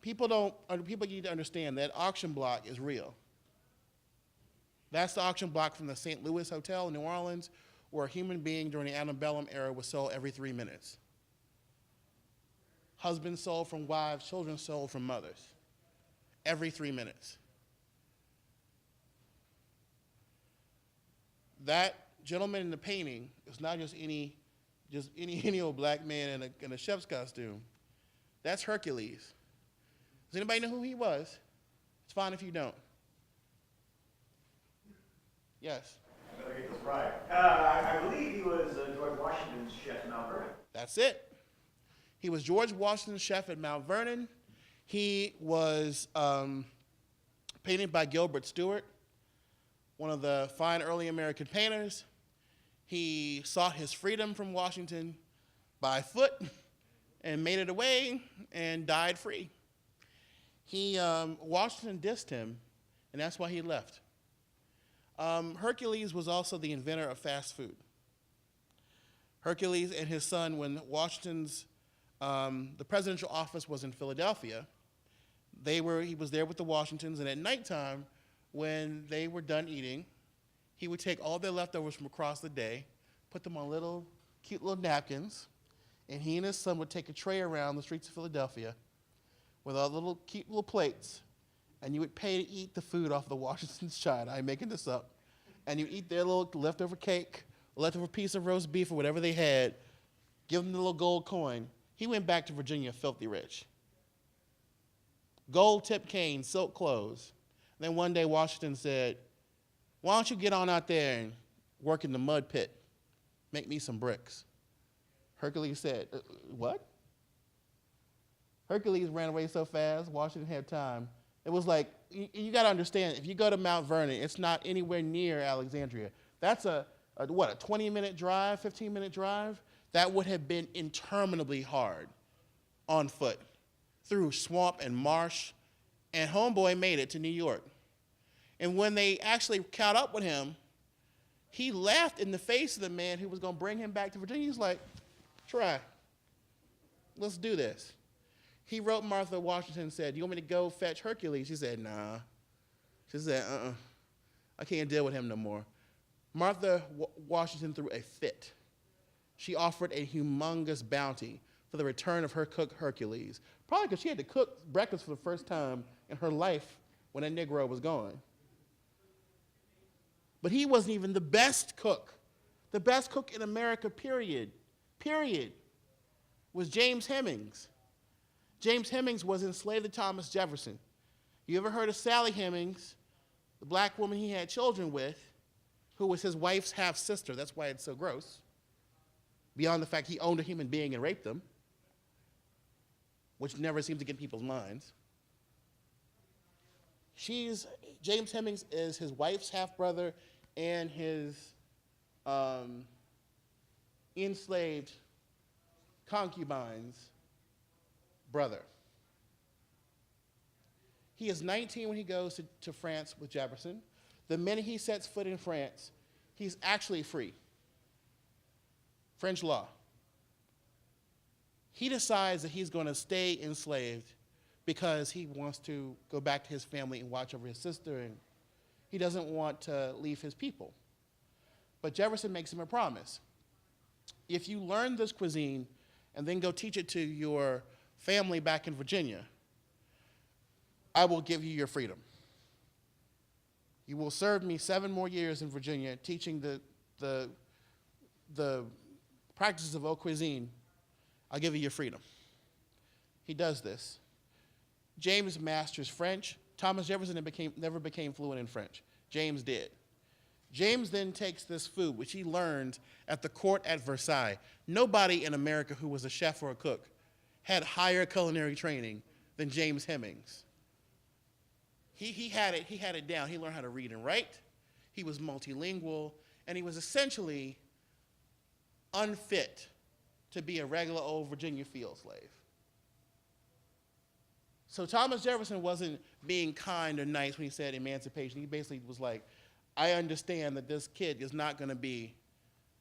people need to understand that auction block is real. That's the auction block from the St. Louis Hotel in New Orleans, where a human being during the antebellum era was sold every 3 minutes. Husbands sold from wives, children sold from mothers. Every 3 minutes. That gentleman in the painting is not just any old black man in a chef's costume. That's Hercules. Does anybody know who he was? It's fine if you don't. Yes. I better get this right. I believe he was George Washington's chef at Mount Vernon. That's it. He was George Washington's chef at Mount Vernon. He was painted by Gilbert Stuart, one of the fine early American painters. He sought his freedom from Washington by foot and made it away and died free. Washington dissed him, and that's why he left. Hercules was also the inventor of fast food. Hercules and his son, when Washington's, the presidential office was in Philadelphia, he was there with the Washingtons, and at nighttime, when they were done eating, he would take all their leftovers from across the day, put them on cute little napkins, and he and his son would take a tray around the streets of Philadelphia with all the cute little plates, and you would pay to eat the food off the Washington's china. I'm making this up. And you eat their little leftover cake, leftover piece of roast beef or whatever they had, give them the little gold coin. He went back to Virginia filthy rich. Gold tipped cane, silk clothes. And then one day Washington said, why don't you get on out there and work in the mud pit? Make me some bricks. Hercules said, what? Hercules ran away so fast, Washington had time. It was like, you got to understand, if you go to Mount Vernon, it's not anywhere near Alexandria. That's a 20-minute drive, 15-minute drive. that would have been interminably hard on foot through swamp and marsh, and homeboy made it to New York. And when they actually caught up with him, he laughed in the face of the man who was going to bring him back to Virginia. He's like, try. Let's do this. He wrote Martha Washington and said, you want me to go fetch Hercules? She said, nah. She said, I can't deal with him no more. Martha Washington threw a fit. She offered a humongous bounty for the return of her cook Hercules, probably because she had to cook breakfast for the first time in her life when that Negro was gone. But he wasn't even the best cook. The best cook in America, period, was James Hemings. James Hemings was enslaved to Thomas Jefferson. You ever heard of Sally Hemings, the black woman he had children with, who was his wife's half-sister? That's why it's so gross. Beyond the fact he owned a human being and raped them, which never seems to get people's minds. James Hemings is his wife's half-brother and his enslaved concubine's brother. He is 19 when he goes to France with Jefferson. The minute he sets foot in France, he's actually free. French law. He decides that he's going to stay enslaved because he wants to go back to his family and watch over his sister, and he doesn't want to leave his people. But Jefferson makes him a promise. If you learn this cuisine and then go teach it to your family back in Virginia, I will give you your freedom. You will serve me 7 more years in Virginia teaching the practices of haute cuisine. I'll give you your freedom. He does this. James masters French. Thomas Jefferson never became fluent in French. James did. James then takes this food, which he learned at the court at Versailles. Nobody in America who was a chef or a cook had higher culinary training than James Hemings. He had it down. He learned how to read and write. He was multilingual, and he was essentially unfit to be a regular old Virginia field slave. So Thomas Jefferson wasn't being kind or nice when he said emancipation. He basically was like, I understand that this kid is not going to be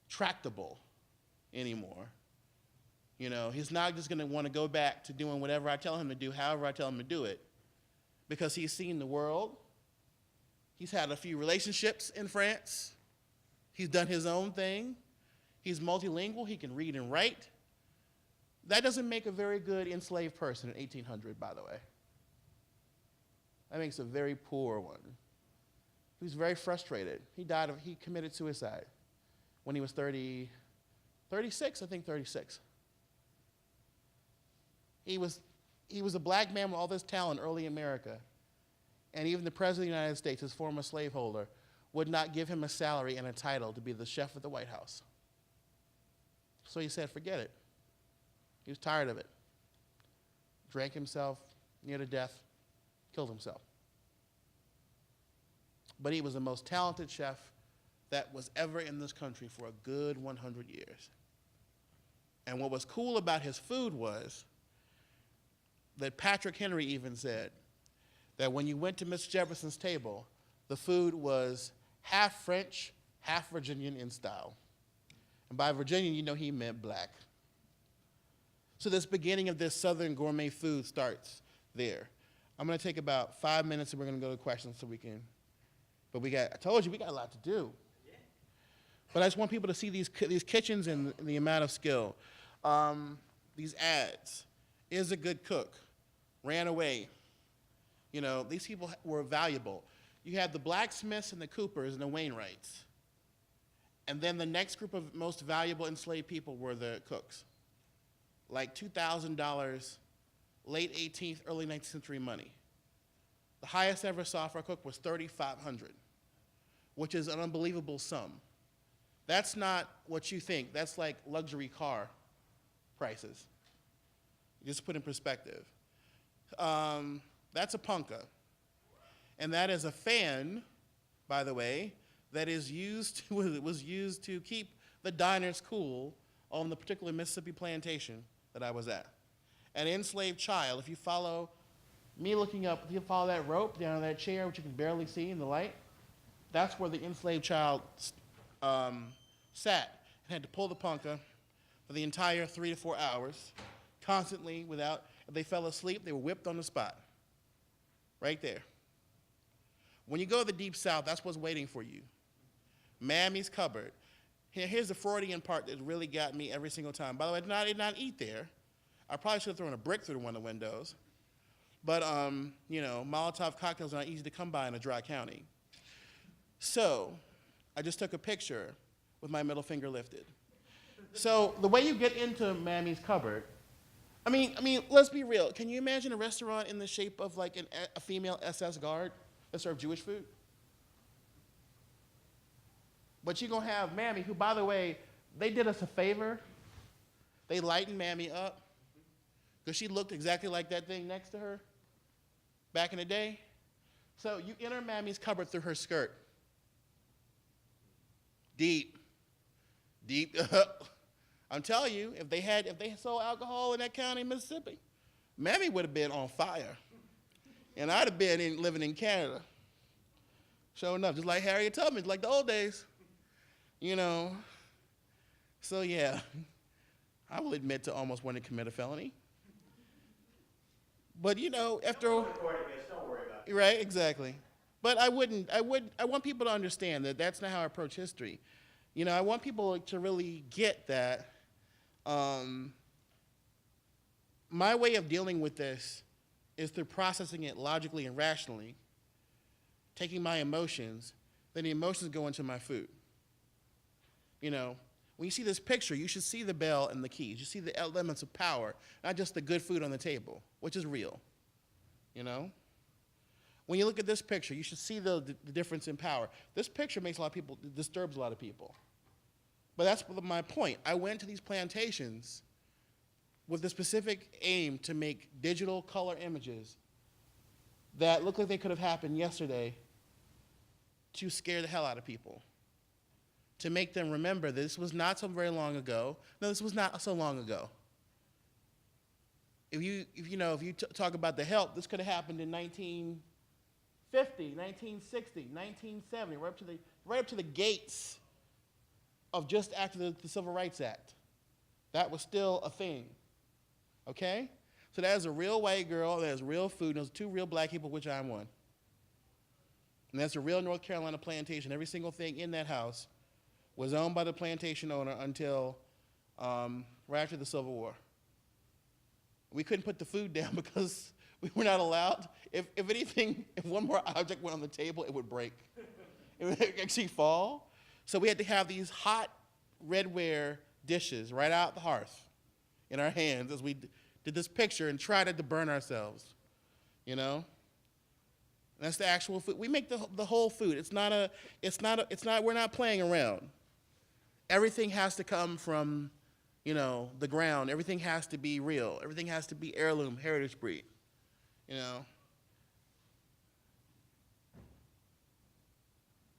tractable anymore. You know, he's not just going to want to go back to doing whatever I tell him to do, however I tell him to do it, because he's seen the world. He's had a few relationships in France. He's done his own thing. He's multilingual. He can read and write. That doesn't make a very good enslaved person in 1800, by the way. That makes a very poor one. He was very frustrated. He committed suicide when he was 36, I think 36. He was a black man with all this talent early in America. And even the President of the United States, his former slaveholder, would not give him a salary and a title to be the chef at the White House. So he said, forget it. He was tired of it. Drank himself near to death, killed himself. But he was the most talented chef that was ever in this country for a good 100 years. And what was cool about his food was that Patrick Henry even said that when you went to Mr. Jefferson's table, the food was half French, half Virginian in style. And by Virginian, you know he meant black. So this beginning of this Southern gourmet food starts there. I'm going to take about 5 minutes and we're going to go to questions so we can, but I told you, we got a lot to do. But I just want people to see these kitchens and the amount of skill. These ads. Is a good cook. Ran away. You know, these people were valuable. You had the blacksmiths and the Coopers and the Wainwrights. And then the next group of most valuable enslaved people were the cooks. Like $2,000, late 18th, early 19th century money. The highest I ever saw for a cook was $3,500, which is an unbelievable sum. That's not what you think. That's like luxury car prices. Just put in perspective. That's a punka. And that is a fan, by the way, that was used to keep the diners cool on the particular Mississippi plantation that I was at. An enslaved child, if you follow me looking up, if you follow that rope down on that chair, which you can barely see in the light, that's where the enslaved child sat and had to pull the punka for the entire 3 to 4 hours, constantly without, if they fell asleep, they were whipped on the spot, right there. When you go to the Deep South, that's what's waiting for you. Mammy's cupboard. Here's the Freudian part that really got me every single time. By the way, I did not eat there. I probably should have thrown a brick through one of the windows. But, you know, Molotov cocktails are not easy to come by in a dry county. So, I just took a picture with my middle finger lifted. So, the way you get into Mammy's cupboard, I mean, let's be real. Can you imagine a restaurant in the shape of like a female SS guard that served Jewish food? But you're going to have Mammy, who, by the way, they did us a favor. They lightened Mammy up because she looked exactly like that thing next to her back in the day. So you enter Mammy's cupboard through her skirt. Deep. I'm telling you, if they sold alcohol in that county, Mississippi, Mammy would have been on fire. And I'd have been living in Canada. Sure enough, just like Harriet Tubman, like the old days. You know, so yeah, I will admit to almost wanting to commit a felony. But you know, after all, Don't worry about it. right, exactly. But I want people to understand that that's not how I approach history. You know, I want people to really get that my way of dealing with this is through processing it logically and rationally, taking my emotions, then the emotions go into my food. You know, when you see this picture, you should see the bell and the keys. You see the elements of power, not just the good food on the table, which is real, you know? When you look at this picture, you should see the difference in power. This picture makes a lot of people, disturbs a lot of people. But that's my point. I went to these plantations with the specific aim to make digital color images that look like they could have happened yesterday to scare the hell out of people, to make them remember that this was not so very long ago. No, this was not so long ago. If you talk about the help, this could have happened in 1950, 1960, 1970, right up to the gates of just after the Civil Rights Act. That was still a thing, okay? So that is a real white girl, that is real food, and those 2 real black people, which I'm one. And that's a real North Carolina plantation. Every single thing in that house was owned by the plantation owner until right after the Civil War. We couldn't put the food down because we were not allowed. If anything, if one more object went on the table, it would break. It would actually fall. So we had to have these hot redware dishes right out the hearth in our hands as we did this picture and tried to burn ourselves, you know? And that's the actual food. We make the whole food. We're not playing around. Everything has to come from, you know, the ground. Everything has to be real. Everything has to be heirloom, heritage breed, you know?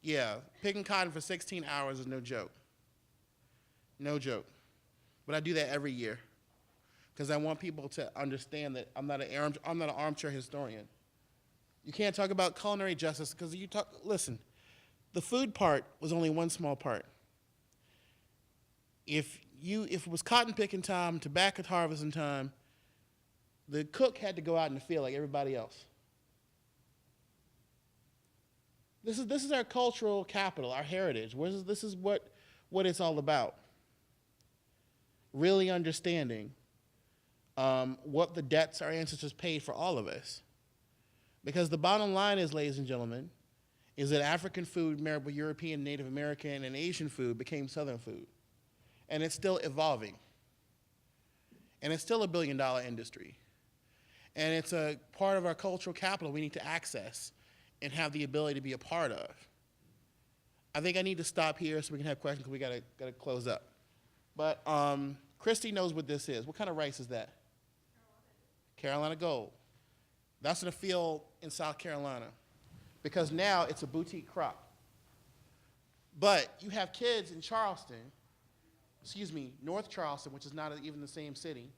Yeah, picking cotton for 16 hours is no joke. No joke. But I do that every year because I want people to understand that I'm not an armchair historian. You can't talk about culinary justice because listen, the food part was only one small part. If it was cotton picking time, tobacco harvesting time, the cook had to go out in the field like everybody else. This is our cultural capital, our heritage. This is what it's all about. Really understanding what the debts our ancestors paid for all of us. Because the bottom line is, ladies and gentlemen, is that African food married with European, Native American, and Asian food became Southern food. And it's still evolving. And it's still a billion-dollar industry. And it's a part of our cultural capital we need to access and have the ability to be a part of. I think I need to stop here so we can have questions because we gotta close up. But Christy knows what this is. What kind of rice is that? Carolina Gold. That's in a field in South Carolina because now it's a boutique crop. But you have kids in Charleston North Charleston, which is not even the same city,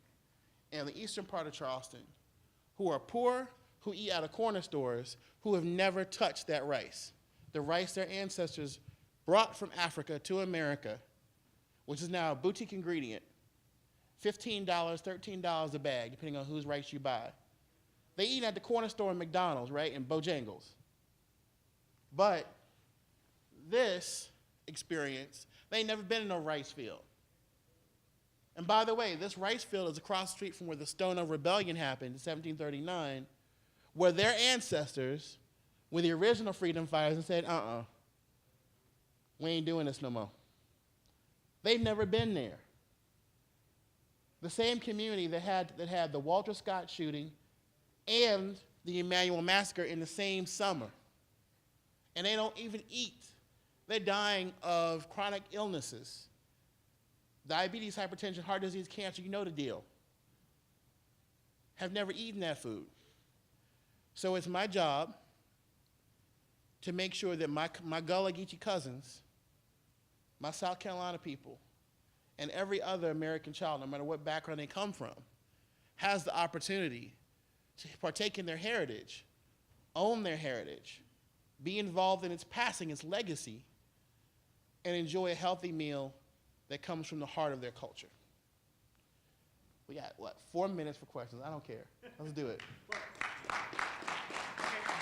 and the eastern part of Charleston, who are poor, who eat out of corner stores, who have never touched that rice. The rice their ancestors brought from Africa to America, which is now a boutique ingredient, $15, $13 a bag, depending on whose rice you buy. They eat at the corner store in McDonald's, right, and Bojangles. But this experience, they ain't never been in a rice field. And by the way, this rice field is across the street from where the Stono Rebellion happened in 1739, where their ancestors were the original freedom fighters and said, we ain't doing this no more. They've never been there. The same community that had the Walter Scott shooting and the Emmanuel Massacre in the same summer. And they don't even eat. They're dying of chronic illnesses. Diabetes, hypertension, heart disease, cancer, you know the deal. Have never eaten that food. So it's my job to make sure that my Gullah Geechee cousins, my South Carolina people, and every other American child, no matter what background they come from, has the opportunity to partake in their heritage, own their heritage, be involved in its passing, its legacy, and enjoy a healthy meal that comes from the heart of their culture. We got, 4 minutes for questions? I don't care. Let's do it. Okay,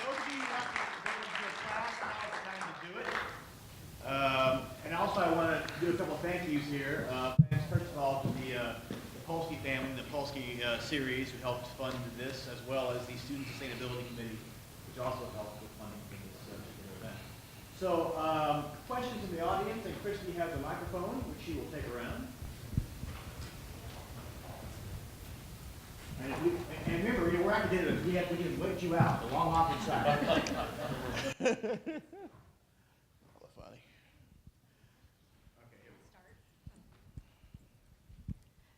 those of you who have to go into a class, now it's time to do it. And also I want to do a couple of thank yous here. Thanks first of all to the Polsky family, the Polsky series, who helped fund this, as well as the Student Sustainability Committee, which also helped with funding for this particular event. So, questions in the audience, and Christy has a microphone, which she will take around. And remember, we're academics. We can wait you out. The long walk inside. Funny.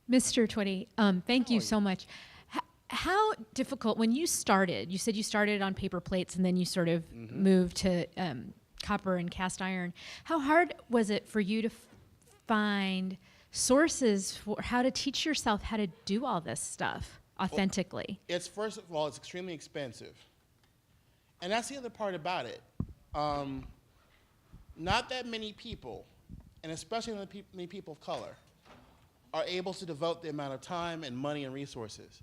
Mr. Twitty, thank you so much. How difficult, when you started, you said you started on paper plates and then you sort of moved to copper and cast iron. How hard was it for you to find sources for how to teach yourself how to do all this stuff authentically? Well, first of all, it's extremely expensive. And that's the other part about it. Not that many people, and especially many people of color, are able to devote the amount of time and money and resources.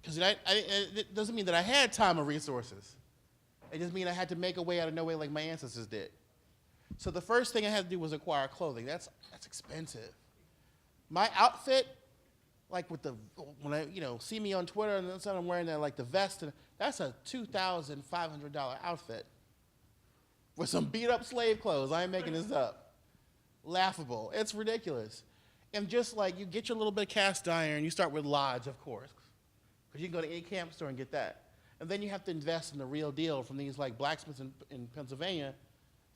Because it doesn't mean that I had time or resources. It just means I had to make a way out of no way like my ancestors did. So the first thing I had to do was acquire clothing. That's expensive. My outfit, like when I see me on Twitter and then I'm wearing that like the vest, that's a $2,500 outfit with some beat up slave clothes. I ain't making this up. Laughable. It's ridiculous. And just like you get your little bit of cast iron, you start with Lodge, of course, because you can go to any camp store and get that. And then you have to invest in the real deal from these like blacksmiths in Pennsylvania,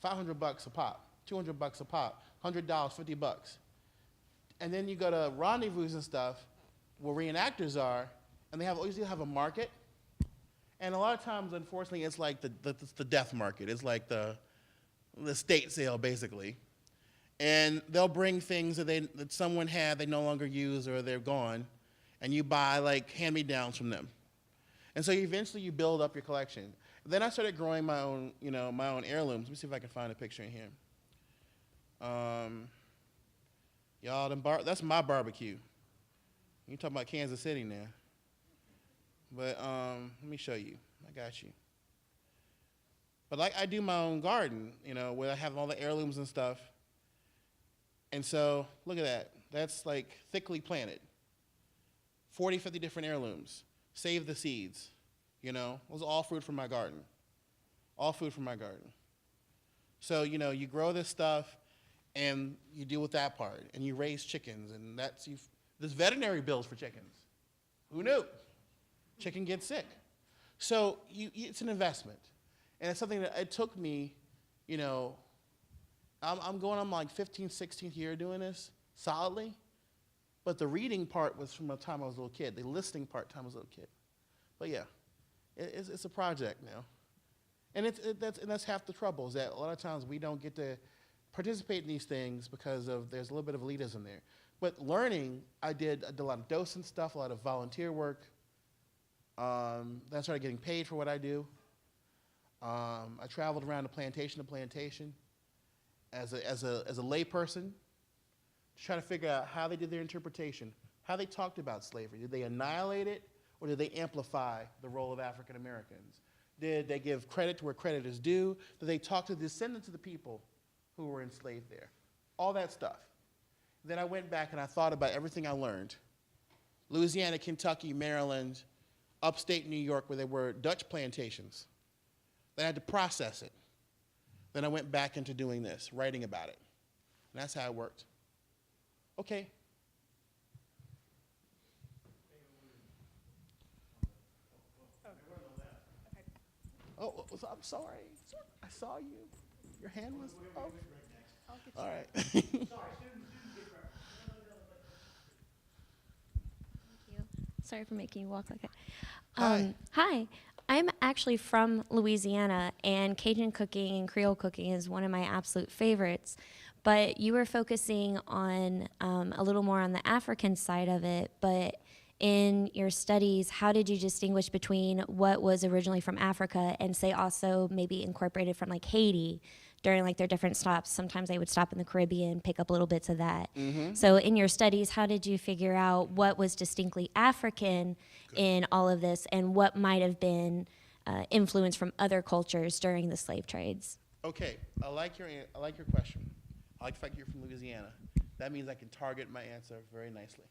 $500 a pop, $200 a pop, $100, $50. And then you go to rendezvous and stuff where reenactors are, and they usually have a market. And a lot of times, unfortunately, it's like the death market. It's like the estate sale, basically. And they'll bring things that someone had they no longer use or they're gone, and you buy like hand-me-downs from them. And so eventually you build up your collection. Then I started growing my own, my own heirlooms. Let me see if I can find a picture in here. Y'all, that's my barbecue. You talking about Kansas City now. But let me show you. I got you. But like I do my own garden, where I have all the heirlooms and stuff. And so look at that. That's like thickly planted. 40, 50 different heirlooms. Save the seeds. Those are all fruit from my garden. All food from my garden. So, you grow this stuff and you deal with that part. And you raise chickens. And there's veterinary bills for chickens. Who knew? Chicken gets sick. So it's an investment. And it's something that it took me, I'm going on like 15th, 16th year doing this solidly. But the reading part was from the time I was a little kid. The listening part time I was a little kid. But yeah, it's a project now. And that's half the trouble is that a lot of times we don't get to participate in these things because there's a little bit of elitism there. But learning, I did a lot of docent stuff, a lot of volunteer work. Then I started getting paid for what I do. I traveled around to plantation as a lay person to try to figure out how they did their interpretation, how they talked about slavery. Did they annihilate it, or did they amplify the role of African Americans? Did they give credit to where credit is due? Did they talk to the descendants of the people who were enslaved there? All that stuff. Then I went back and I thought about everything I learned. Louisiana, Kentucky, Maryland, upstate New York, where there were Dutch plantations. Then I had to process it. Then I went back into doing this, writing about it. And that's how it worked. Okay. Oh, I'm sorry. I saw you. Your hand was up. All right. Sorry for making you walk like that. Hi. Hi. I'm actually from Louisiana, and Cajun cooking and Creole cooking is one of my absolute favorites. But you were focusing on a little more on the African side of it. But in your studies, how did you distinguish between what was originally from Africa and, say, also maybe incorporated from like Haiti during like their different stops? Sometimes they would stop in the Caribbean, pick up little bits of that. Mm-hmm. So in your studies, how did you figure out what was distinctly African in all of this, and what might have been influence from other cultures during the slave trades? Okay, I like your question. I like the fact you're from Louisiana. That means I can target my answer very nicely.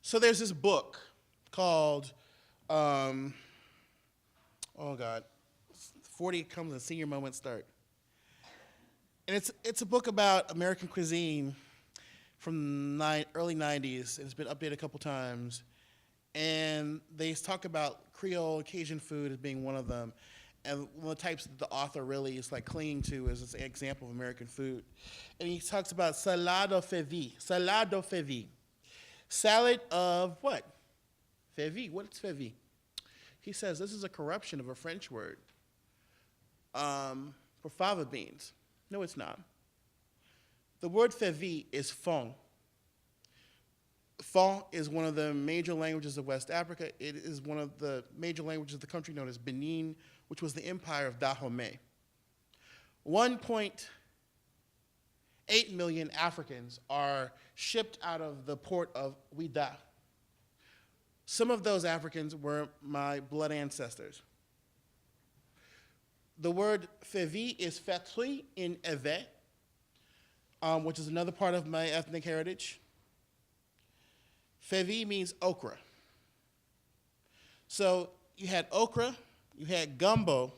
So there's this book called, 40 Comes and Senior Moments Start. And it's a book about American cuisine from early 90s. It's been updated a couple times. And they talk about Creole, Cajun food as being one of them. And one of the types that the author really is like clinging to is an example of American food. And he talks about salade au févi. Salade au févi. Salad of what? Févi. What's févi? He says this is a corruption of a French word for fava beans. No, it's not. The word févi is fon. Fon is one of the major languages of West Africa. It is one of the major languages of the country known as Benin, which was the empire of Dahomey. 1.8 million Africans are shipped out of the port of Ouidah. Some of those Africans were my blood ancestors. The word févi is fetri in Ewe, which is another part of my ethnic heritage. Févi means okra. So you had okra, you had gumbo,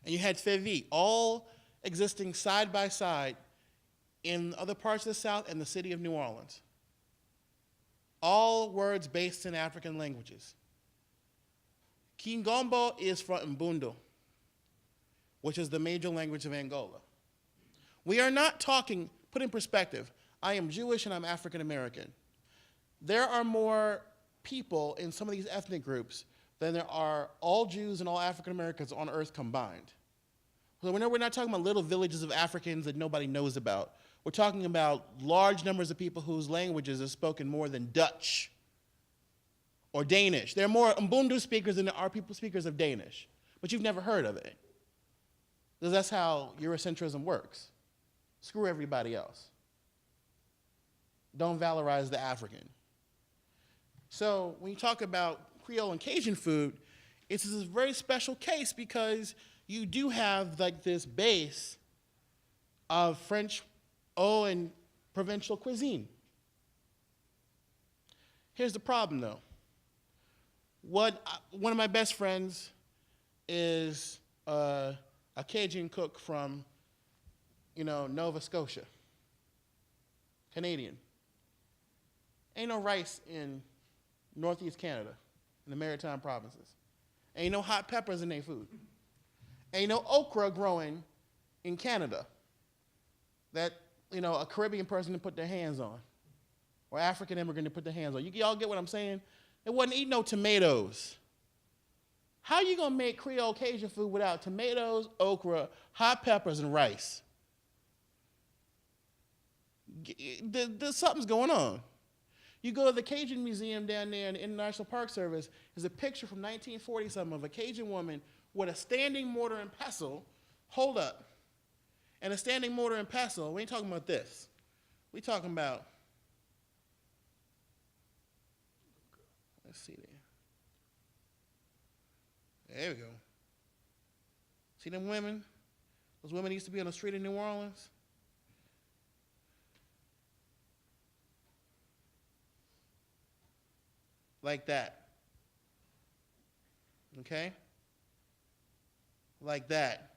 and you had févi, all existing side by side in other parts of the South and the city of New Orleans. All words based in African languages. Kingombo is from Mbundu, which is the major language of Angola. We are not talking, put in perspective, I am Jewish and I'm African American. There are more people in some of these ethnic groups than there are all Jews and all African Americans on earth combined. So we're not talking about little villages of Africans that nobody knows about. We're talking about large numbers of people whose languages are spoken more than Dutch or Danish. There are more Mbundu speakers than there are people speakers of Danish, but you've never heard of it. Because that's how Eurocentrism works. Screw everybody else. Don't valorize the African. So when you talk about Creole and Cajun food, it's this very special case because you do have like this base of French and provincial cuisine. Here's the problem though. One of my best friends is a Cajun cook from, Nova Scotia, Canadian. Ain't no rice in Northeast Canada, in the Maritime provinces. Ain't no hot peppers in their food. Ain't no okra growing in Canada that, a Caribbean person can put their hands on, or African immigrant to put their hands on. Y'all get what I'm saying? They wasn't eating no tomatoes. How you gonna make Creole Cajun food without tomatoes, okra, hot peppers, and rice? Something's going on. You go to the Cajun Museum down there in the International Park Service, there's a picture from 1940-something of a Cajun woman with a standing mortar and pestle, hold up, and a standing mortar and pestle. We ain't talking about this. We talking about, let's see there. There we go. See them women? Those women used to be on the street in New Orleans. Like that. Okay? Like that.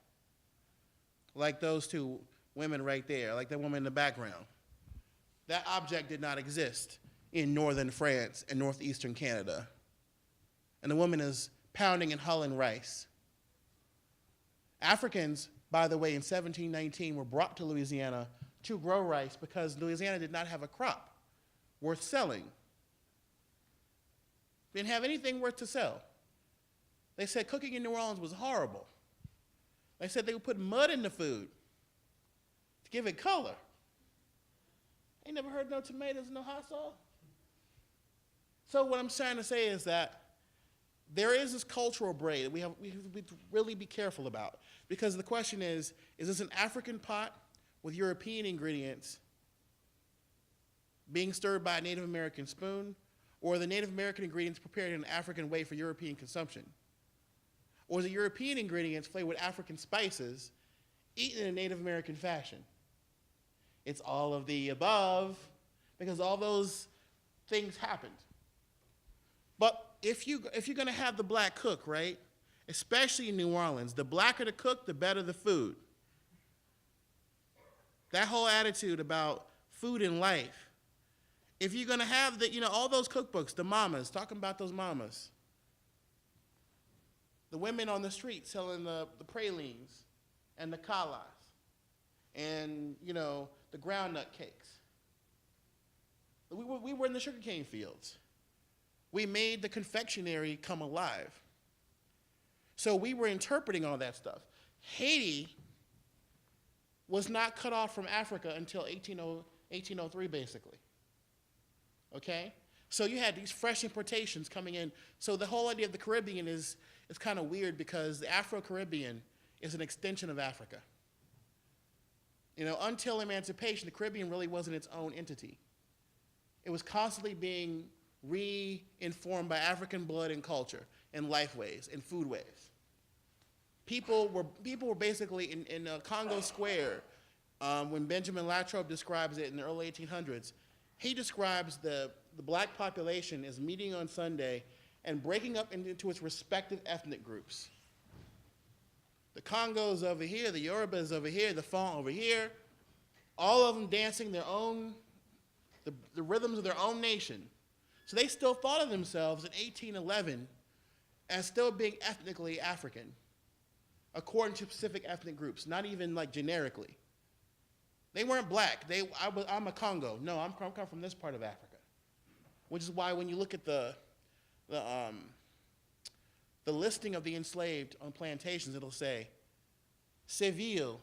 Like those two women right there, like that woman in the background. That object did not exist in northern France and northeastern Canada. And the woman is pounding and hulling rice. Africans, by the way, in 1719 were brought to Louisiana to grow rice because Louisiana did not have a crop worth selling. They didn't have anything worth to sell. They said cooking in New Orleans was horrible. They said they would put mud in the food to give it color. Ain't never heard no tomatoes and no hot sauce. So what I'm trying to say is that there is this cultural braid that we have to really be careful about, because the question is this an African pot with European ingredients being stirred by a Native American spoon, or are the Native American ingredients prepared in an African way for European consumption? Or is the European ingredients flavored with African spices eaten in a Native American fashion? It's all of the above, because all those things happened. But if you're going to have the black cook, right, especially in New Orleans, the blacker the cook, the better the food. That whole attitude about food and life. If you're going to have all those cookbooks, the mamas, talking about those mamas. The women on the street selling the pralines and the callas and, the groundnut cakes. We were in the sugarcane fields. We made the confectionery come alive. So we were interpreting all that stuff. Haiti was not cut off from Africa until 1803, basically. Okay? So you had these fresh importations coming in. So the whole idea of the Caribbean is kind of weird, because the Afro-Caribbean is an extension of Africa. Until emancipation, the Caribbean really wasn't its own entity. It was constantly being re-informed by African blood and culture and life ways and food ways. People were basically in Congo Square, when Benjamin Latrobe describes it in the early 1800s, he describes the black population as meeting on Sunday and breaking up into its respective ethnic groups. The Congos over here, the Yorubas over here, the Fon over here, all of them dancing their own, the rhythms of their own nation. So they still thought of themselves in 1811 as still being ethnically African, according to specific ethnic groups, not even like generically. They weren't black. I'm a Congo. No, I'm come from this part of Africa. Which is why when you look at the listing of the enslaved on plantations, it'll say, Seville,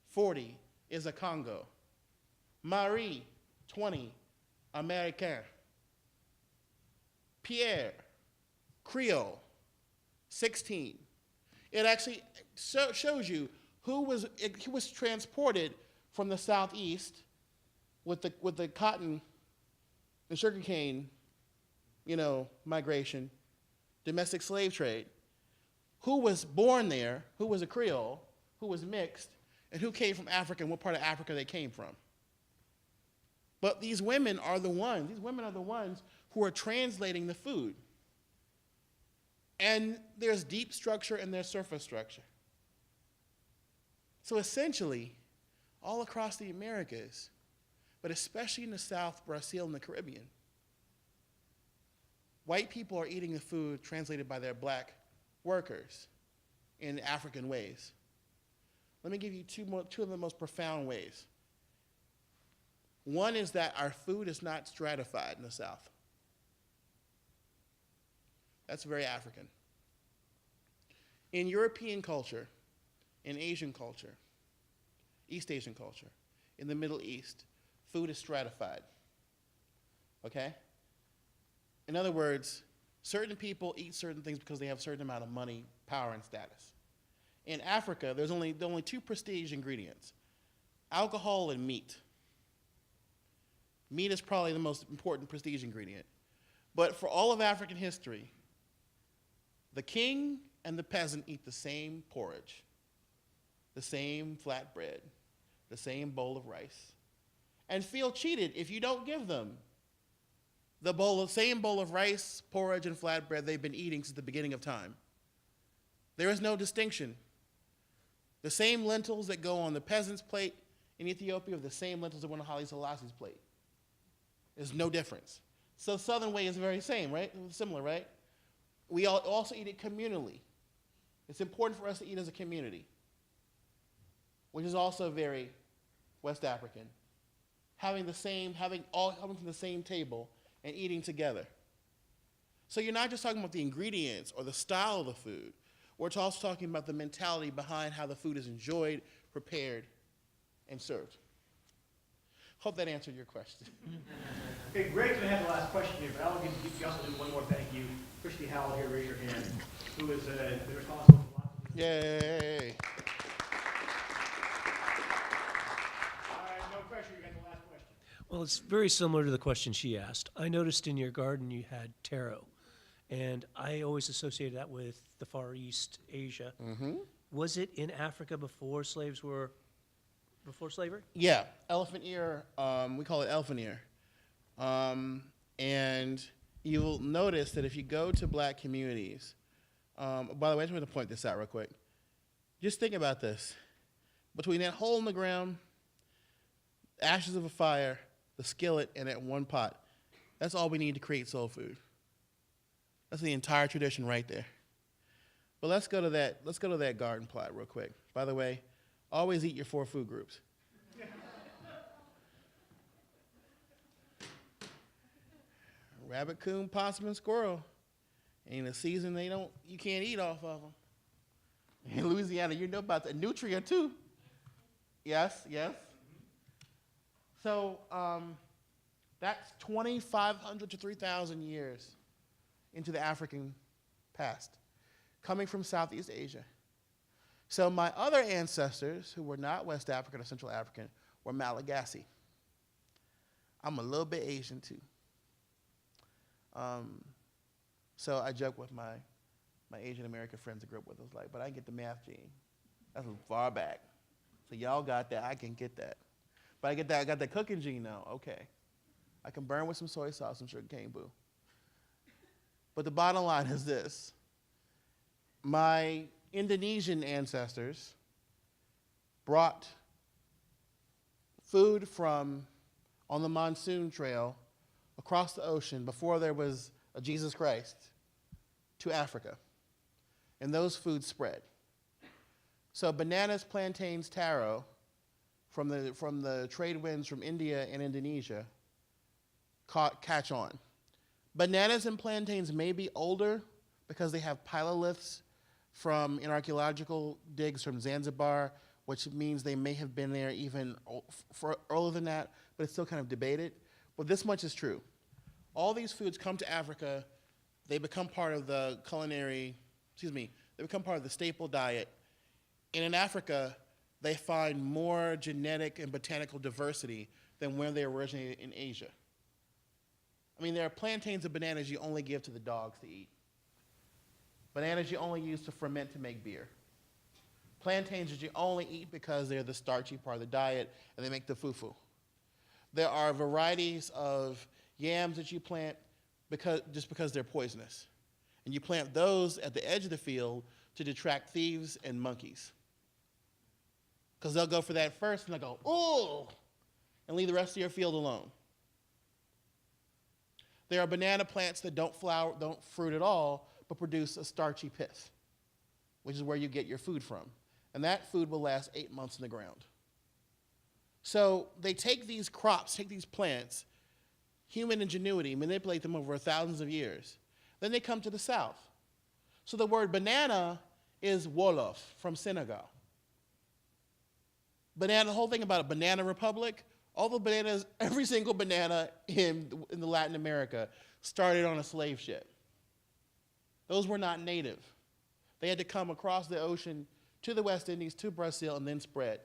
40, is a Congo. Marie, 20, Americain. Pierre, Creole, 16. It actually shows you who was transported from the southeast with the cotton and sugarcane, migration, domestic slave trade, who was born there, who was a Creole, who was mixed, and who came from Africa and what part of Africa they came from. But these women are the ones who are translating the food. And there's deep structure and there's surface structure. So essentially, all across the Americas, but especially in the South, Brazil, and the Caribbean, white people are eating the food translated by their black workers in African ways. Let me give you two of the most profound ways. One is that our food is not stratified in the South. That's very African. In European culture, in Asian culture, East Asian culture, in the Middle East, food is stratified. Okay? In other words, certain people eat certain things because they have a certain amount of money, power, and status. In Africa, there's only two prestige ingredients: alcohol and meat. Meat is probably the most important prestige ingredient. But for all of African history, the king and the peasant eat the same porridge, the same flatbread, the same bowl of rice, and feel cheated if you don't give them the same bowl of rice, porridge, and flatbread they've been eating since the beginning of time. There is no distinction. The same lentils that go on the peasant's plate in Ethiopia are the same lentils that go on Haile Selassie's plate. There's no difference. So Southern way is very same, right? Similar, right? We also eat it communally. It's important for us to eat as a community, which is also very West African. Having all coming from the same table and eating together. So you're not just talking about the ingredients or the style of the food. We're also talking about the mentality behind how the food is enjoyed, prepared, and served. Hope that answered your question. Okay, Greg's going to have the last question here, but I'll give you also do one more thank you. Christy Howell here, raise your hand, who is been responsible for lots of this. Yay. All right, no pressure, you got the last question. Well, it's very similar to the question she asked. I noticed in your garden you had taro, and I always associated that with the Far East Asia. Mm-hmm. Was it in Africa before slavery? Yeah, elephant ear, we call it elephant ear. And you'll notice that if you go to black communities, by the way, I just want to point this out real quick. Just think about this. Between that hole in the ground, ashes of a fire, the skillet, and that one pot, that's all we need to create soul food. That's the entire tradition right there. But let's go to that garden plot real quick. By the way, always eat your 4 food groups. Rabbit, coon, possum, and squirrel. In the season, you can't eat off of them. In Louisiana, you know about the nutria too. Yes. So that's 2,500 to 3,000 years into the African past, coming from Southeast Asia. So my other ancestors, who were not West African or Central African, were Malagasy. I'm a little bit Asian too. So I joke with my Asian American friends I grew up with. I was like, but I get the math gene. That's far back. So y'all got that, I can get that. But I got that cooking gene now, okay. I can burn with some soy sauce and sugar cane boo. But the bottom line is this. My Indonesian ancestors brought food from on the monsoon trail across the ocean before there was a Jesus Christ to Africa. And those foods spread. So bananas, plantains, taro from the trade winds from India and Indonesia catch on. Bananas and plantains may be older because they have pyroliths in archaeological digs from Zanzibar, which means they may have been there even for earlier than that, but it's still kind of debated. But this much is true. All these foods come to Africa, they become part of the they become part of the staple diet. And in Africa, they find more genetic and botanical diversity than when they originated in Asia. I mean, there are plantains and bananas you only give to the dogs to eat. Bananas you only use to ferment to make beer. Plantains that you only eat because they're the starchy part of the diet and they make the fufu. There are varieties of yams that you plant just because they're poisonous. And you plant those at the edge of the field to detract thieves and monkeys. Because they'll go for that first and they'll go, ooh, and leave the rest of your field alone. There are banana plants that don't fruit at all, but produce a starchy pith, which is where you get your food from. And that food will last 8 months in the ground. So they take these crops, take these plants, human ingenuity, manipulate them over thousands of years. Then they come to the South. So the word banana is Wolof from Senegal. Banana, the whole thing about a banana republic, all the bananas, every single banana in the Latin America started on a slave ship. Those were not native. They had to come across the ocean to the West Indies, to Brazil, and then spread.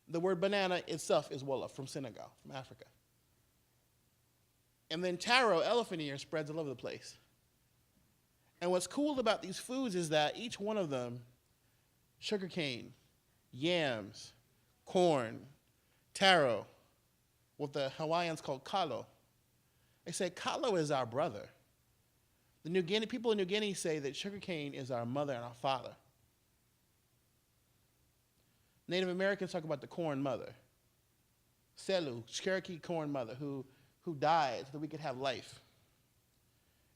The word banana itself is Wolof from Senegal, from Africa. And then taro, elephant ear, spreads all over the place. And what's cool about these foods is that each one of them, sugarcane, yams, corn, taro, what the Hawaiians call kalo. They say kalo is our brother. The New Guinea, people in New Guinea say that sugarcane is our mother and our father. Native Americans talk about the corn mother. Selu, Cherokee corn mother, who died so that we could have life.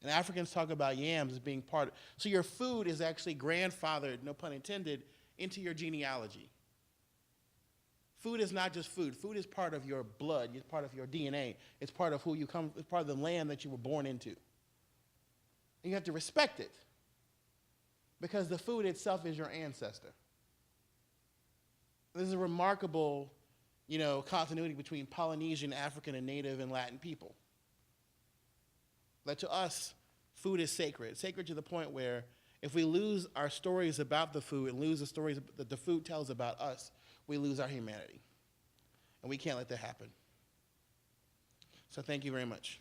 And Africans talk about yams as being part of, so your food is actually grandfathered, no pun intended, into your genealogy. Food is not just food. Food is part of your blood. It's part of your DNA. It's part of who you come, it's part of the land that you were born into. And you have to respect it because the food itself is your ancestor. There's a remarkable, continuity between Polynesian, African, and Native and Latin people. That to us, food is sacred. It's sacred to the point where if we lose our stories about the food and lose the stories that the food tells about us, we lose our humanity. And we can't let that happen. So thank you very much.